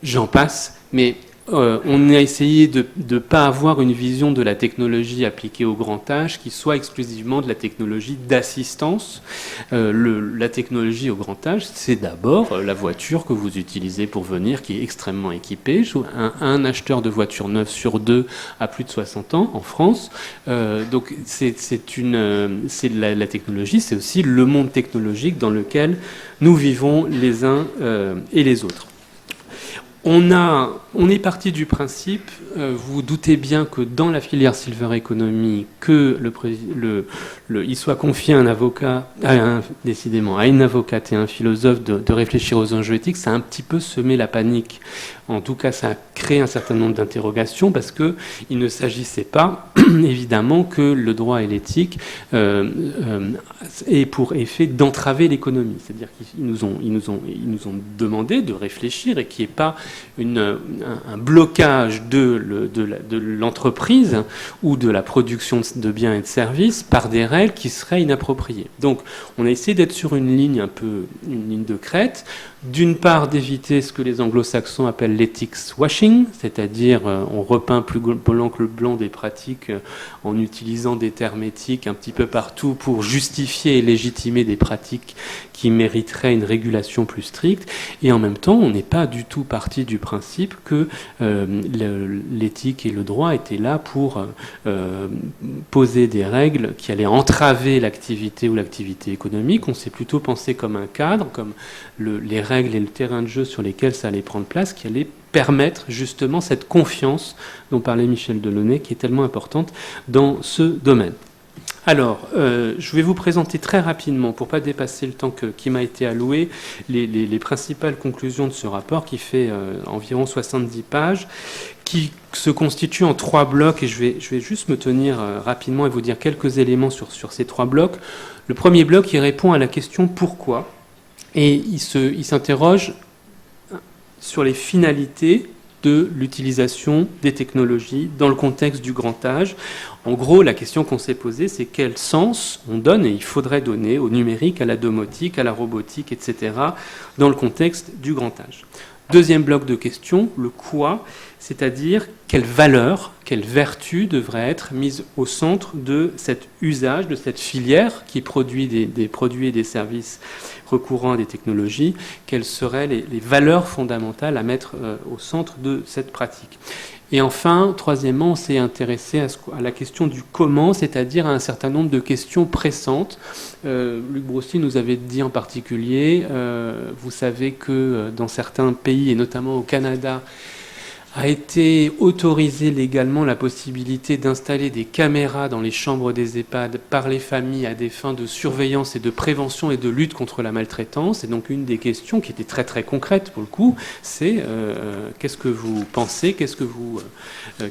B: j'en passe, mais on a essayé de ne pas avoir une vision de la technologie appliquée au grand âge qui soit exclusivement de la technologie d'assistance. La technologie au grand âge, c'est d'abord la voiture que vous utilisez pour venir, qui est extrêmement équipée. Un acheteur de voiture neuve sur 2 a plus de 60 ans en France. Donc la technologie, c'est aussi le monde technologique dans lequel nous vivons les uns et les autres. On est parti du principe, vous doutez bien que dans la filière Silver Economy, que il soit confié à un avocat, décidément, à une avocate et à un philosophe de réfléchir aux enjeux éthiques, ça a un petit peu semé la panique. En tout cas, ça a créé un certain nombre d'interrogations parce qu'il ne s'agissait pas, évidemment, que le droit et l'éthique aient pour effet d'entraver l'économie. C'est-à-dire qu'ils nous ont demandé de réfléchir et qu'il n'y ait pas un blocage de l'entreprise ou de la production de biens et de services par des règles qui seraient inappropriées. Donc, on a essayé d'être sur une ligne de crête. D'une part, d'éviter ce que les anglo-saxons appellent l'ethics washing, c'est-à-dire on repeint plus blanc que le blanc des pratiques en utilisant des termes éthiques un petit peu partout pour justifier et légitimer des pratiques qui mériteraient une régulation plus stricte. Et en même temps, on n'est pas du tout parti du principe que l'éthique et le droit étaient là pour poser des règles qui allaient entraver l'activité ou l'activité économique. On s'est plutôt pensé comme un cadre, comme les règles et le terrain de jeu sur lesquels ça allait prendre place, qui allait permettre justement cette confiance dont parlait Michel Delaunay, qui est tellement importante dans ce domaine. Alors, je vais vous présenter très rapidement, pour ne pas dépasser le temps qui m'a été alloué, les principales conclusions de ce rapport qui fait environ 70 pages, qui se constitue en 3 blocs, et je vais juste me tenir rapidement et vous dire quelques éléments sur ces 3 blocs. Le premier bloc, il répond à la question « Pourquoi ?». Et il s'interroge sur les finalités de l'utilisation des technologies dans le contexte du grand âge. En gros, la question qu'on s'est posée, c'est quel sens on donne, et il faudrait donner, au numérique, à la domotique, à la robotique, etc., dans le contexte du grand âge. Deuxième bloc de questions, le quoi, c'est-à-dire quelle valeur, quelle vertu devrait être mise au centre de cet usage, de cette filière qui produit des produits et des services recourant à des technologies, quelles seraient les valeurs fondamentales à mettre au centre de cette pratique. Et enfin, troisièmement, on s'est intéressé à la question du comment, c'est-à-dire à un certain nombre de questions pressantes. Luc Brousty nous avait dit en particulier, vous savez que dans certains pays, et notamment au Canada, a été autorisée légalement la possibilité d'installer des caméras dans les chambres des EHPAD par les familles à des fins de surveillance et de prévention et de lutte contre la maltraitance. Et donc une des questions qui était très très concrète pour le coup, c'est qu'est-ce que vous pensez,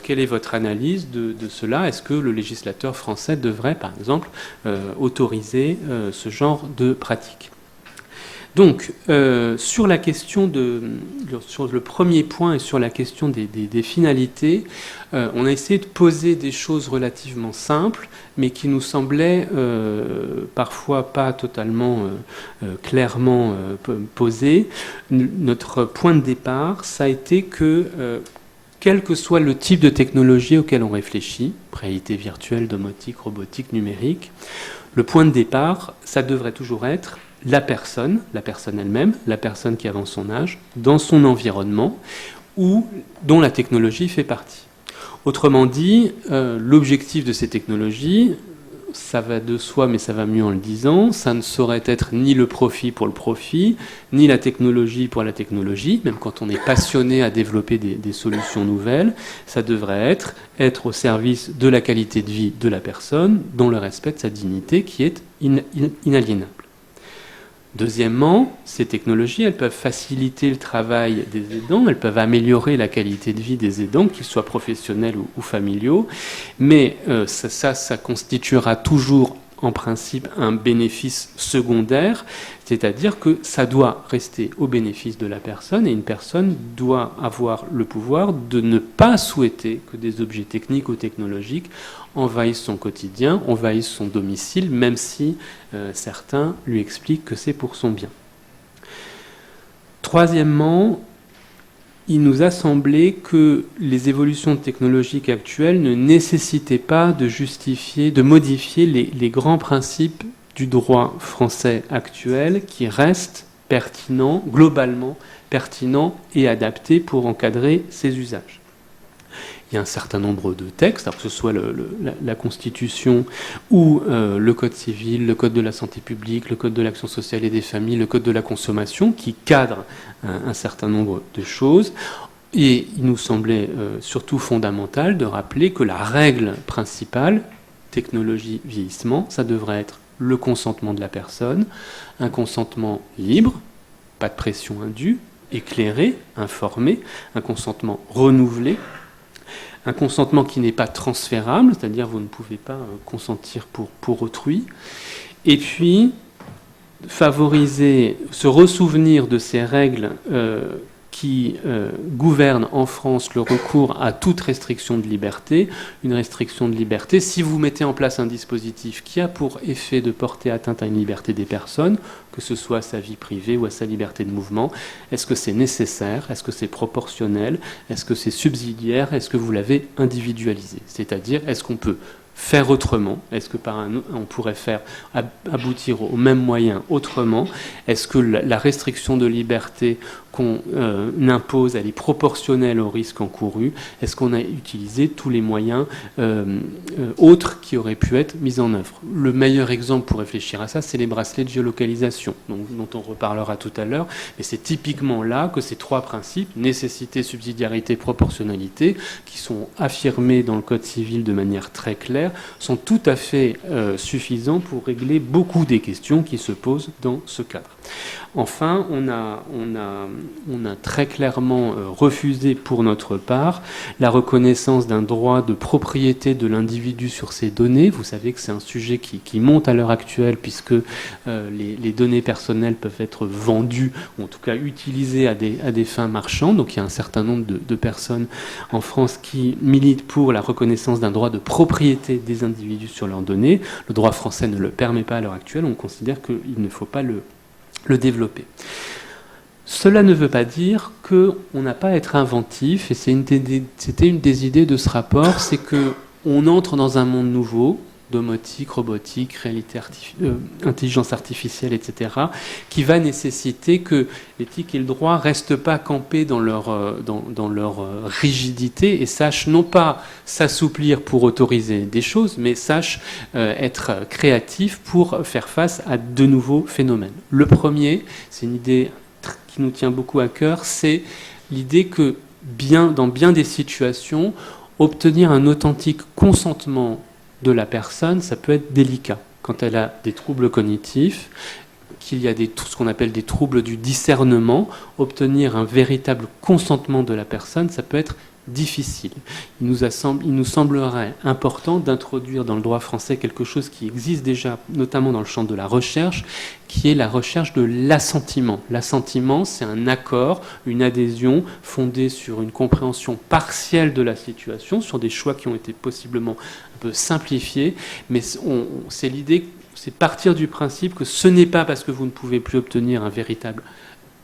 B: quelle est votre analyse de cela? Est-ce que le législateur français devrait par exemple autoriser ce genre de pratique? Donc, sur la question sur le premier point et sur la question des finalités, on a essayé de poser des choses relativement simples, mais qui nous semblaient parfois pas totalement clairement posées. Notre point de départ, ça a été que quel que soit le type de technologie auquel on réfléchit, réalité virtuelle, domotique, robotique, numérique, le point de départ, ça devrait toujours être la personne elle-même, la personne qui avance son âge, dans son environnement, ou dont la technologie fait partie. Autrement dit, l'objectif de ces technologies, ça va de soi, mais ça va mieux en le disant, ça ne saurait être ni le profit pour le profit, ni la technologie pour la technologie, même quand on est passionné à développer des solutions nouvelles, ça devrait être au service de la qualité de vie de la personne, dans le respect de sa dignité qui est inaliénable. Deuxièmement, ces technologies, elles peuvent faciliter le travail des aidants, elles peuvent améliorer la qualité de vie des aidants, qu'ils soient professionnels ou familiaux, mais ça constituera toujours en principe un bénéfice secondaire, c'est-à-dire que ça doit rester au bénéfice de la personne, et une personne doit avoir le pouvoir de ne pas souhaiter que des objets techniques ou technologiques envahissent son quotidien, envahissent son domicile, même si certains lui expliquent que c'est pour son bien. Troisièmement, il nous a semblé que les évolutions technologiques actuelles ne nécessitaient pas de modifier les grands principes du droit français actuel qui restent pertinents, globalement pertinents et adaptés pour encadrer ces usages. Il y a un certain nombre de textes, alors que ce soit la Constitution ou le Code civil, le Code de la santé publique, le Code de l'action sociale et des familles, le Code de la consommation, qui cadrent un certain nombre de choses. Et il nous semblait surtout fondamental de rappeler que la règle principale, technologie, vieillissement, ça devrait être le consentement de la personne, un consentement libre, pas de pression indue, éclairé, informé, un consentement renouvelé, un consentement qui n'est pas transférable, c'est-à-dire vous ne pouvez pas consentir pour autrui, et puis favoriser, se ressouvenir de ces règles qui gouverne en France le recours à toute restriction de liberté. Une restriction de liberté, si vous mettez en place un dispositif qui a pour effet de porter atteinte à une liberté des personnes, que ce soit à sa vie privée ou à sa liberté de mouvement, est-ce que c'est nécessaire? Est-ce que c'est proportionnel? Est-ce que c'est subsidiaire? Est-ce que vous l'avez individualisé? C'est-à-dire, est-ce qu'on peut faire autrement? Est-ce que on pourrait faire aboutir aux mêmes moyens autrement? Est-ce que la restriction de liberté qu'on impose, elle est proportionnelle au risque encouru? Est-ce qu'on a utilisé tous les moyens autres qui auraient pu être mis en œuvre? Le meilleur exemple pour réfléchir à ça, c'est les bracelets de géolocalisation, dont on reparlera tout à l'heure. Mais c'est typiquement là que ces trois principes, nécessité, subsidiarité, proportionnalité, qui sont affirmés dans le Code civil de manière très claire, sont tout à fait suffisants pour régler beaucoup des questions qui se posent dans ce cadre. Enfin, on a très clairement refusé pour notre part la reconnaissance d'un droit de propriété de l'individu sur ces données. Vous savez que c'est un sujet qui monte à l'heure actuelle, puisque les données personnelles peuvent être vendues, ou en tout cas utilisées à des fins marchandes. Donc il y a un certain nombre de personnes en France qui militent pour la reconnaissance d'un droit de propriété des individus sur leurs données. Le droit français ne le permet pas à l'heure actuelle. On considère qu'il ne faut pas le développer. Cela ne veut pas dire qu'on n'a pas à être inventif, et c'était une des idées de ce rapport, c'est qu'on entre dans un monde nouveau, domotique, robotique, intelligence artificielle, etc., qui va nécessiter que l'éthique et le droit ne restent pas campés dans leur rigidité et sachent non pas s'assouplir pour autoriser des choses, mais sachent être créatifs pour faire face à de nouveaux phénomènes. Le premier, c'est une idée qui nous tient beaucoup à cœur, c'est l'idée que dans bien des situations, obtenir un authentique consentement de la personne, ça peut être délicat. Quand elle a des troubles cognitifs, qu'il y a ce qu'on appelle des troubles du discernement, obtenir un véritable consentement de la personne, ça peut être difficile. Il nous semblerait important d'introduire dans le droit français quelque chose qui existe déjà, notamment dans le champ de la recherche, qui est la recherche de l'assentiment. L'assentiment, c'est un accord, une adhésion fondée sur une compréhension partielle de la situation, sur des choix qui ont été possiblement un peu simplifiés, mais c'est l'idée, c'est partir du principe que ce n'est pas parce que vous ne pouvez plus obtenir un véritable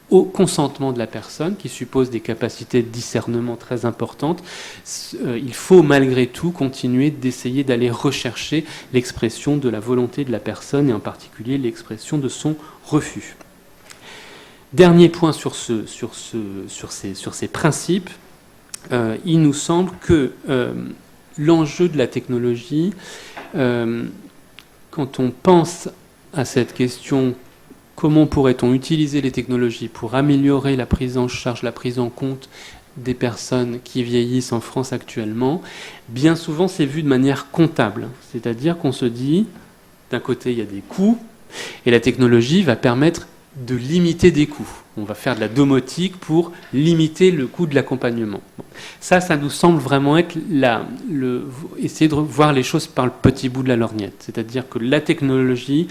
B: au consentement de la personne, qui suppose des capacités de discernement très importantes, il faut malgré tout continuer d'essayer d'aller rechercher l'expression de la volonté de la personne, et en particulier l'expression de son refus. Dernier point sur ces principes, il nous semble que l'enjeu de la technologie, quand on pense à cette question, comment pourrait-on utiliser les technologies pour améliorer la prise en charge, la prise en compte des personnes qui vieillissent en France actuellement? Bien souvent, c'est vu de manière comptable. C'est-à-dire qu'on se dit, d'un côté, il y a des coûts, et la technologie va permettre de limiter des coûts. On va faire de la domotique pour limiter le coût de l'accompagnement. Bon. Ça nous semble vraiment être essayer de voir les choses par le petit bout de la lorgnette. C'est-à-dire que la technologie,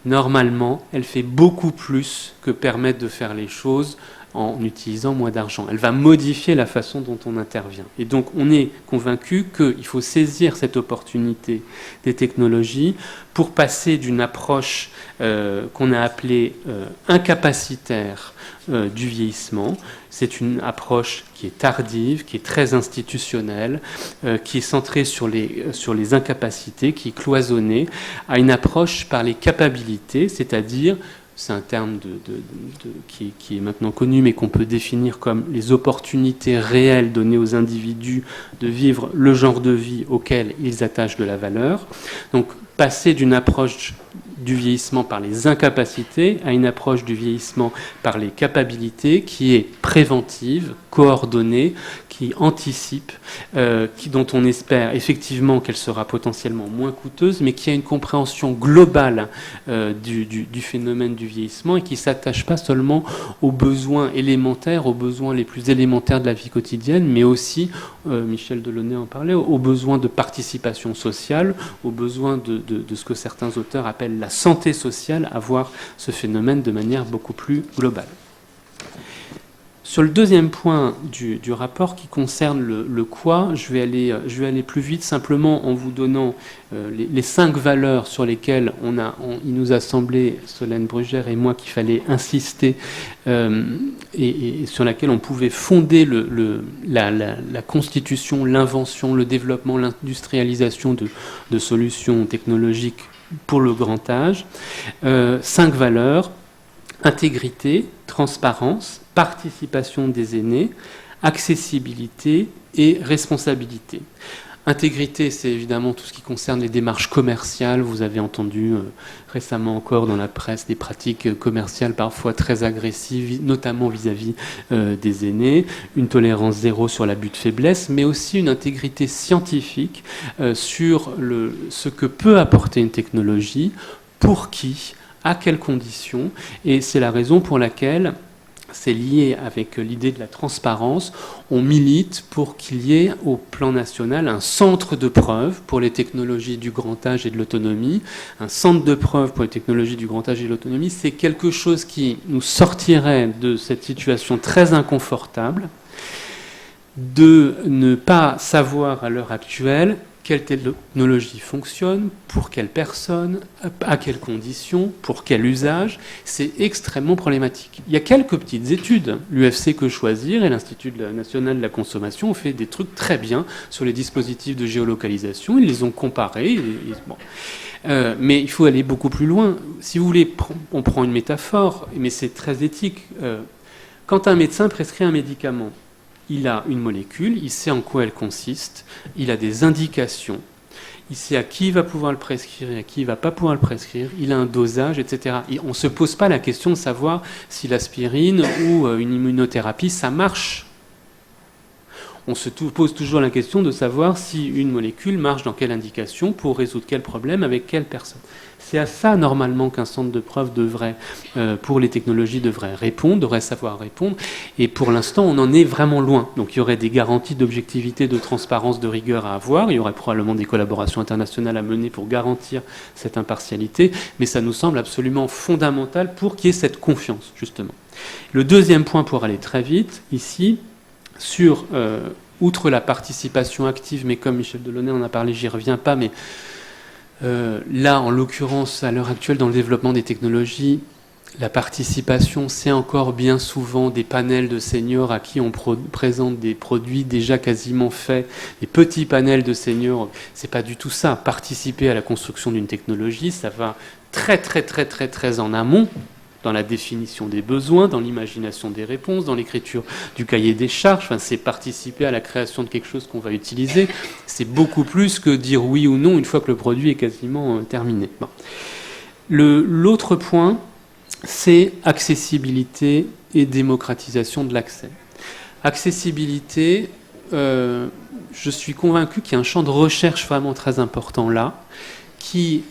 B: normalement, elle fait beaucoup plus que permettre de faire les choses en utilisant moins d'argent. Elle va modifier la façon dont on intervient. Et donc, on est convaincu qu'il faut saisir cette opportunité des technologies pour passer d'une approche qu'on a appelée incapacitaire du vieillissement. C'est une approche qui est tardive, qui est très institutionnelle, qui est centrée sur les incapacités, qui est cloisonnée, à une approche par les capacités, c'est-à-dire, c'est un terme qui est maintenant connu, mais qu'on peut définir comme les opportunités réelles données aux individus de vivre le genre de vie auquel ils attachent de la valeur. Donc, passer d'une approche du vieillissement par les incapacités à une approche du vieillissement par les capacités qui est préventive, coordonnée, qui anticipe, dont on espère effectivement qu'elle sera potentiellement moins coûteuse, mais qui a une compréhension globale du phénomène du vieillissement et qui ne s'attache pas seulement aux besoins élémentaires, aux besoins les plus élémentaires de la vie quotidienne, mais aussi, Michel Delaunay en parlait, aux besoins de participation sociale, aux besoins de ce que certains auteurs appellent la santé sociale, à voir ce phénomène de manière beaucoup plus globale. Sur le deuxième point du rapport qui concerne le quoi, je vais aller plus vite simplement en vous donnant les 5 valeurs sur lesquelles il nous a semblé, Solène Brugère et moi, qu'il fallait insister et sur laquelle on pouvait fonder la constitution, l'invention, le développement, l'industrialisation de solutions technologiques pour le grand âge. 5 valeurs: intégrité, transparence, participation des aînés, accessibilité et responsabilité. Intégrité, c'est évidemment tout ce qui concerne les démarches commerciales. Vous avez entendu récemment encore dans la presse des pratiques commerciales parfois très agressives, notamment vis-à-vis des aînés. Une tolérance zéro sur l'abus de faiblesse, mais aussi une intégrité scientifique sur ce que peut apporter une technologie, pour qui, à quelles conditions. Et c'est la raison pour laquelle c'est lié avec l'idée de la transparence. On milite pour qu'il y ait au plan national un centre de preuve pour les technologies du grand âge et de l'autonomie. Un centre de preuve pour les technologies du grand âge et de l'autonomie, c'est quelque chose qui nous sortirait de cette situation très inconfortable de ne pas savoir à l'heure actuelle quelle technologie fonctionne, pour quelle personne, à quelles conditions, pour quel usage. C'est extrêmement problématique. Il y a quelques petites études. L'UFC Que Choisir et l'Institut national de la consommation ont fait des trucs très bien sur les dispositifs de géolocalisation. Ils les ont comparés. Mais il faut aller beaucoup plus loin. Si vous voulez, on prend une métaphore, mais c'est très éthique. Quand un médecin prescrit un médicament, il a une molécule, il sait en quoi elle consiste, il a des indications, il sait à qui il va pouvoir le prescrire et à qui il ne va pas pouvoir le prescrire, il a un dosage, etc. Et on ne se pose pas la question de savoir si l'aspirine ou une immunothérapie, ça marche. On se pose toujours la question de savoir si une molécule marche dans quelle indication, pour résoudre quel problème, avec quelle personne. C'est à ça, normalement, qu'un centre de preuve pour les technologies, devrait savoir répondre. Et pour l'instant, on en est vraiment loin. Donc il y aurait des garanties d'objectivité, de transparence, de rigueur à avoir. Il y aurait probablement des collaborations internationales à mener pour garantir cette impartialité. Mais ça nous semble absolument fondamental pour qu'il y ait cette confiance, justement. Le deuxième point, pour aller très vite, ici, sur, outre la participation active, mais comme Michel Delaunay en a parlé, j'y reviens pas, mais là, en l'occurrence, à l'heure actuelle, dans le développement des technologies, la participation, c'est encore bien souvent des panels de seniors à qui on présente des produits déjà quasiment faits, des petits panels de seniors. C'est pas du tout ça. Participer à la construction d'une technologie, ça va très, très, très, très, très en amont, dans la définition des besoins, dans l'imagination des réponses, dans l'écriture du cahier des charges. Enfin, c'est participer à la création de quelque chose qu'on va utiliser. C'est beaucoup plus que dire oui ou non une fois que le produit est quasiment terminé. Bon. L'autre point, c'est accessibilité et démocratisation de l'accès. Accessibilité, je suis convaincu qu'il y a un champ de recherche vraiment très important là, qui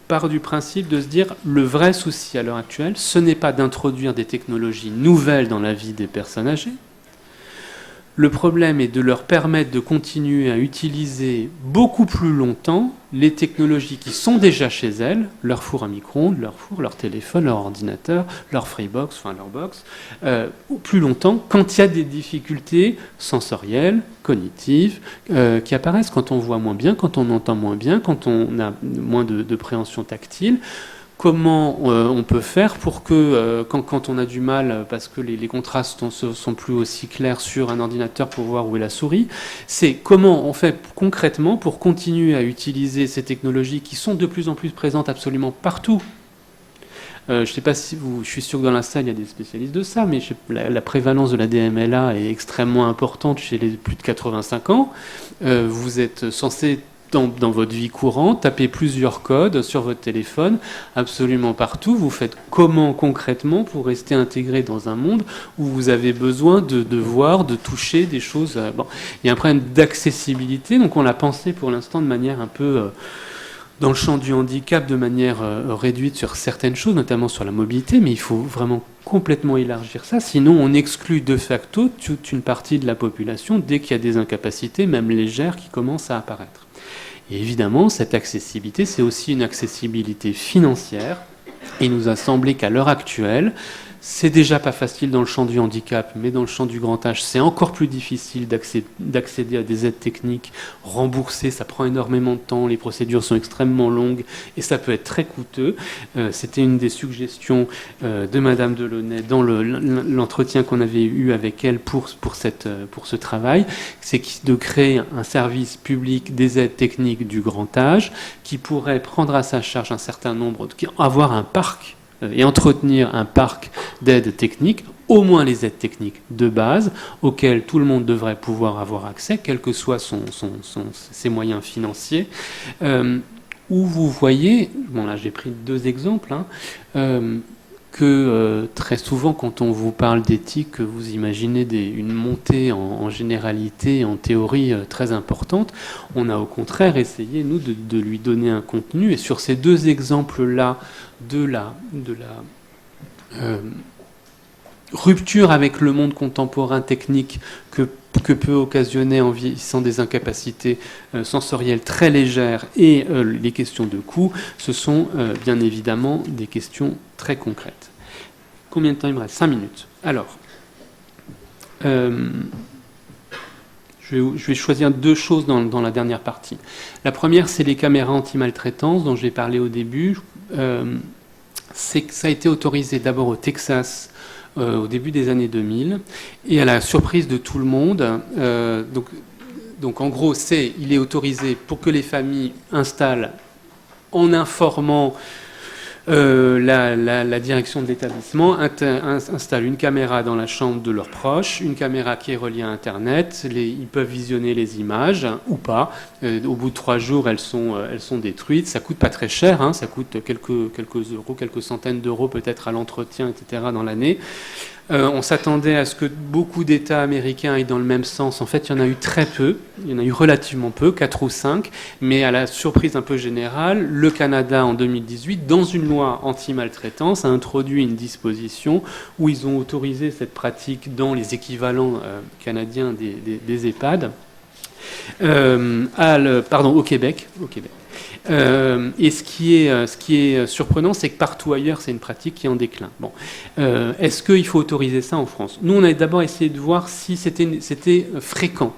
B: part du principe de se dire le vrai souci à l'heure actuelle, ce n'est pas d'introduire des technologies nouvelles dans la vie des personnes âgées. Le problème est de leur permettre de continuer à utiliser beaucoup plus longtemps les technologies qui sont déjà chez elles, leur four à micro-ondes, leur four, leur téléphone, leur ordinateur, leur Freebox, enfin leur box, plus longtemps quand il y a des difficultés sensorielles, cognitives, qui apparaissent quand on voit moins bien, quand on entend moins bien, quand on a moins de préhension tactile. Comment on peut faire pour que, quand on a du mal, parce que les contrastes sont plus aussi clairs sur un ordinateur pour voir où est la souris, c'est comment on fait concrètement pour continuer à utiliser ces technologies qui sont de plus en plus présentes absolument partout. Je ne sais pas si je suis sûr que dans la salle, il y a des spécialistes de ça, mais la prévalence de la DMLA est extrêmement importante chez les plus de 85 ans. Vous êtes censé dans votre vie courante, tapez plusieurs codes sur votre téléphone, absolument partout. Vous faites comment concrètement pour rester intégré dans un monde où vous avez besoin de voir, de toucher des choses. Bon. Il y a un problème d'accessibilité, donc on l'a pensé pour l'instant de manière un peu dans le champ du handicap, de manière réduite sur certaines choses, notamment sur la mobilité, mais il faut vraiment complètement élargir ça, sinon on exclut de facto toute une partie de la population dès qu'il y a des incapacités, même légères, qui commencent à apparaître. Et évidemment, cette accessibilité, c'est aussi une accessibilité financière. Il nous a semblé qu'à l'heure actuelle, C'est déjà pas facile dans le champ du handicap, mais dans le champ du grand âge, c'est encore plus difficile d'accéder à des aides techniques remboursées. Ça prend énormément de temps, les procédures sont extrêmement longues et ça peut être très coûteux. C'était une des suggestions de Madame Delaunay dans l'entretien qu'on avait eu avec elle pour ce travail, c'est de créer un service public des aides techniques du grand âge qui pourrait prendre à sa charge un certain nombre, avoir un parc et entretenir un parc d'aides techniques, au moins les aides techniques de base, auxquelles tout le monde devrait pouvoir avoir accès, quels que soient ses moyens financiers, où vous voyez, bon là j'ai pris 2 exemples, que très souvent quand on vous parle d'éthique, vous imaginez une montée en généralité, en théorie très importante. On a au contraire essayé, nous, de lui donner un contenu. Et sur ces 2 exemples-là de la rupture avec le monde contemporain technique que peut occasionner en vieillissant des incapacités sensorielles très légères et les questions de coût, ce sont bien évidemment des questions très concrètes. Combien de temps il me reste ? 5 minutes. Alors, je vais choisir 2 choses dans la dernière partie. La première, c'est les caméras anti-maltraitance dont j'ai parlé au début. Ça a été autorisé d'abord au Texas au début des années 2000 et à la surprise de tout le monde. Donc en gros, il est autorisé pour que les familles installent en informant la direction de l'établissement, installe une caméra dans la chambre de leurs proches, une caméra qui est reliée à Internet, ils peuvent visionner les images ou pas. Au bout de 3 jours, elles sont détruites. Ça coûte pas très cher, ça coûte quelques euros, quelques centaines d'euros peut-être à l'entretien, etc. dans l'année. On s'attendait à ce que beaucoup d'États américains aillent dans le même sens. En fait, il y en a eu très peu. Il y en a eu relativement peu, 4 ou 5. Mais à la surprise un peu générale, le Canada, en 2018, dans une loi anti-maltraitance, a introduit une disposition où ils ont autorisé cette pratique dans les équivalents canadiens des EHPAD. Au Québec. Et ce qui est surprenant, c'est que partout ailleurs, c'est une pratique qui est en déclin. Bon. Est-ce qu'il faut autoriser ça en France ? Nous, on a d'abord essayé de voir si c'était fréquent.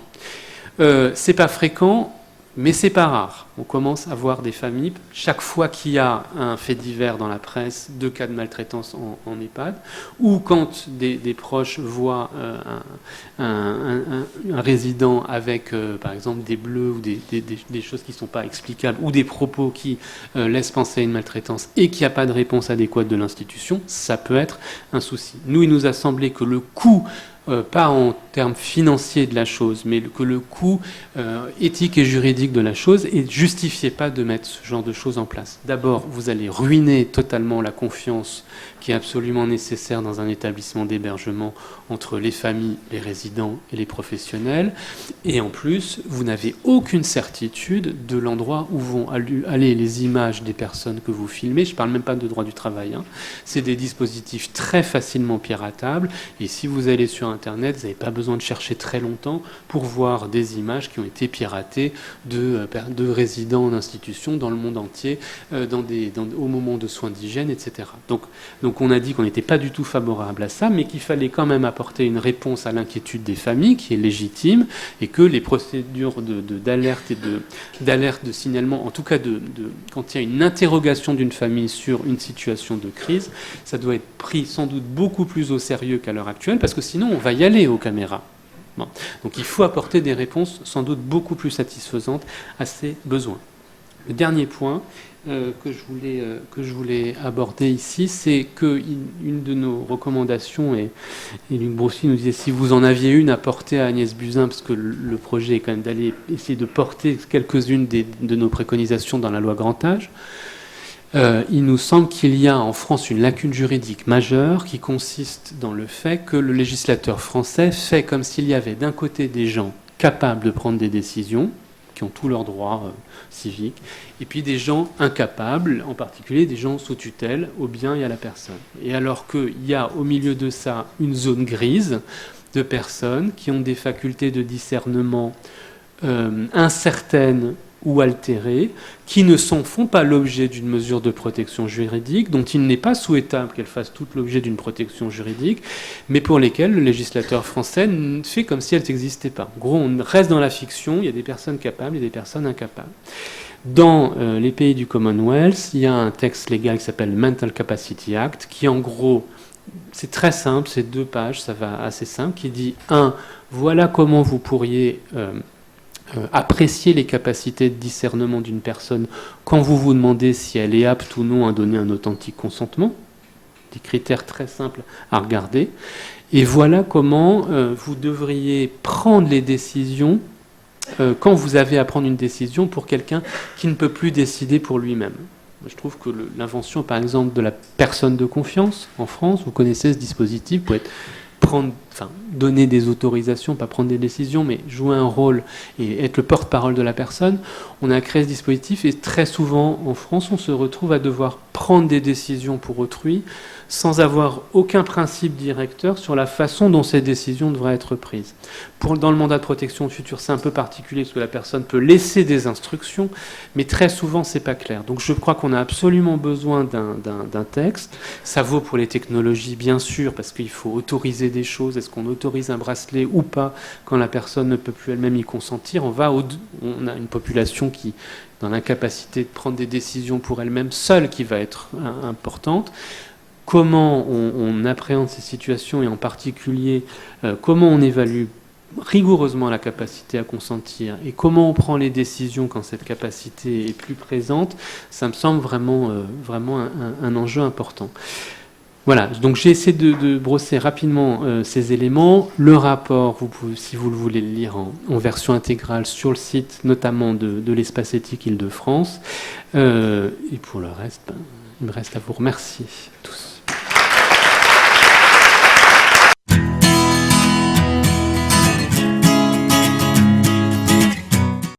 B: C'est pas fréquent, mais c'est pas rare. On commence à voir des familles, chaque fois qu'il y a un fait divers dans la presse, de cas de maltraitance en EHPAD, ou quand des proches voient un résident avec, par exemple, des bleus ou des choses qui ne sont pas explicables, ou des propos qui laissent penser à une maltraitance et qu'il n'y a pas de réponse adéquate de l'institution, ça peut être un souci. Nous, il nous a semblé que le coût pas en termes financiers de la chose, mais que le coût éthique et juridique de la chose ne justifiait pas de mettre ce genre de choses en place. D'abord, vous allez ruiner totalement la confiance qui est absolument nécessaire dans un établissement d'hébergement entre les familles, les résidents et les professionnels. Et en plus, vous n'avez aucune certitude de l'endroit où vont aller les images des personnes que vous filmez. Je ne parle même pas de droit du travail. C'est des dispositifs très facilement piratables. Et si vous allez sur Internet, vous n'avez pas besoin de chercher très longtemps pour voir des images qui ont été piratées de résidents en institution dans le monde entier, au moment de soins d'hygiène, etc. Donc on a dit qu'on n'était pas du tout favorable à ça, mais qu'il fallait quand même apporter une réponse à l'inquiétude des familles, qui est légitime, et que les procédures d'alerte et d'alerte de signalement, en tout cas quand il y a une interrogation d'une famille sur une situation de crise, ça doit être pris sans doute beaucoup plus au sérieux qu'à l'heure actuelle, parce que sinon on va y aller aux caméras. Bon. Donc il faut apporter des réponses sans doute beaucoup plus satisfaisantes à ces besoins. Le dernier point que je voulais aborder ici, c'est qu'une de nos recommandations, et Luc Brossy nous disait si vous en aviez une à porter à Agnès Buzyn, parce que le projet est quand même d'aller essayer de porter quelques-unes de nos préconisations dans la loi Grand Âge, il nous semble qu'il y a en France une lacune juridique majeure qui consiste dans le fait que le législateur français fait comme s'il y avait d'un côté des gens capables de prendre des décisions, qui ont tous leurs droits civiques, et puis des gens incapables, en particulier des gens sous tutelle au bien et à la personne. Et alors qu'il y a au milieu de ça une zone grise de personnes qui ont des facultés de discernement incertaines ou altérées, qui ne font pas l'objet d'une mesure de protection juridique, dont il n'est pas souhaitable qu'elles fassent tout l'objet d'une protection juridique, mais pour lesquelles le législateur français fait comme si elles n'existaient pas. En gros, on reste dans la fiction, il y a des personnes capables et des personnes incapables. Dans les pays du Commonwealth, il y a un texte légal qui s'appelle Mental Capacity Act, qui en gros, c'est très simple, c'est 2 pages, ça va assez simple, qui dit 1. Voilà comment vous pourriez apprécier les capacités de discernement d'une personne quand vous vous demandez si elle est apte ou non à donner un authentique consentement. Des critères très simples à regarder. Et voilà comment vous devriez prendre les décisions quand vous avez à prendre une décision pour quelqu'un qui ne peut plus décider pour lui-même. Je trouve que l'invention, par exemple, de la personne de confiance en France, vous connaissez ce dispositif, vous pouvez donner des autorisations, pas prendre des décisions, mais jouer un rôle et être le porte-parole de la personne. On a créé ce dispositif et très souvent en France, on se retrouve à devoir prendre des décisions pour autrui sans avoir aucun principe directeur sur la façon dont ces décisions devraient être prises. Dans le mandat de protection future, c'est un peu particulier parce que la personne peut laisser des instructions, mais très souvent, c'est pas clair. Donc je crois qu'on a absolument besoin d'un texte. Ça vaut pour les technologies, bien sûr, parce qu'il faut autoriser des choses. Est-ce qu'on autorise un bracelet ou pas quand la personne ne peut plus elle-même y consentir? On a une population qui est dans l'incapacité de prendre des décisions pour elle-même seule qui va être importante. Comment on appréhende ces situations et en particulier comment on évalue rigoureusement la capacité à consentir et comment on prend les décisions quand cette capacité est plus présente, ça me semble vraiment un enjeu important. Voilà, donc j'ai essayé de brosser rapidement ces éléments. Le rapport, vous pouvez, si vous le voulez le lire en version intégrale sur le site, notamment de l'Espace éthique Île-de-France. Et pour le reste, il me reste à vous remercier tous.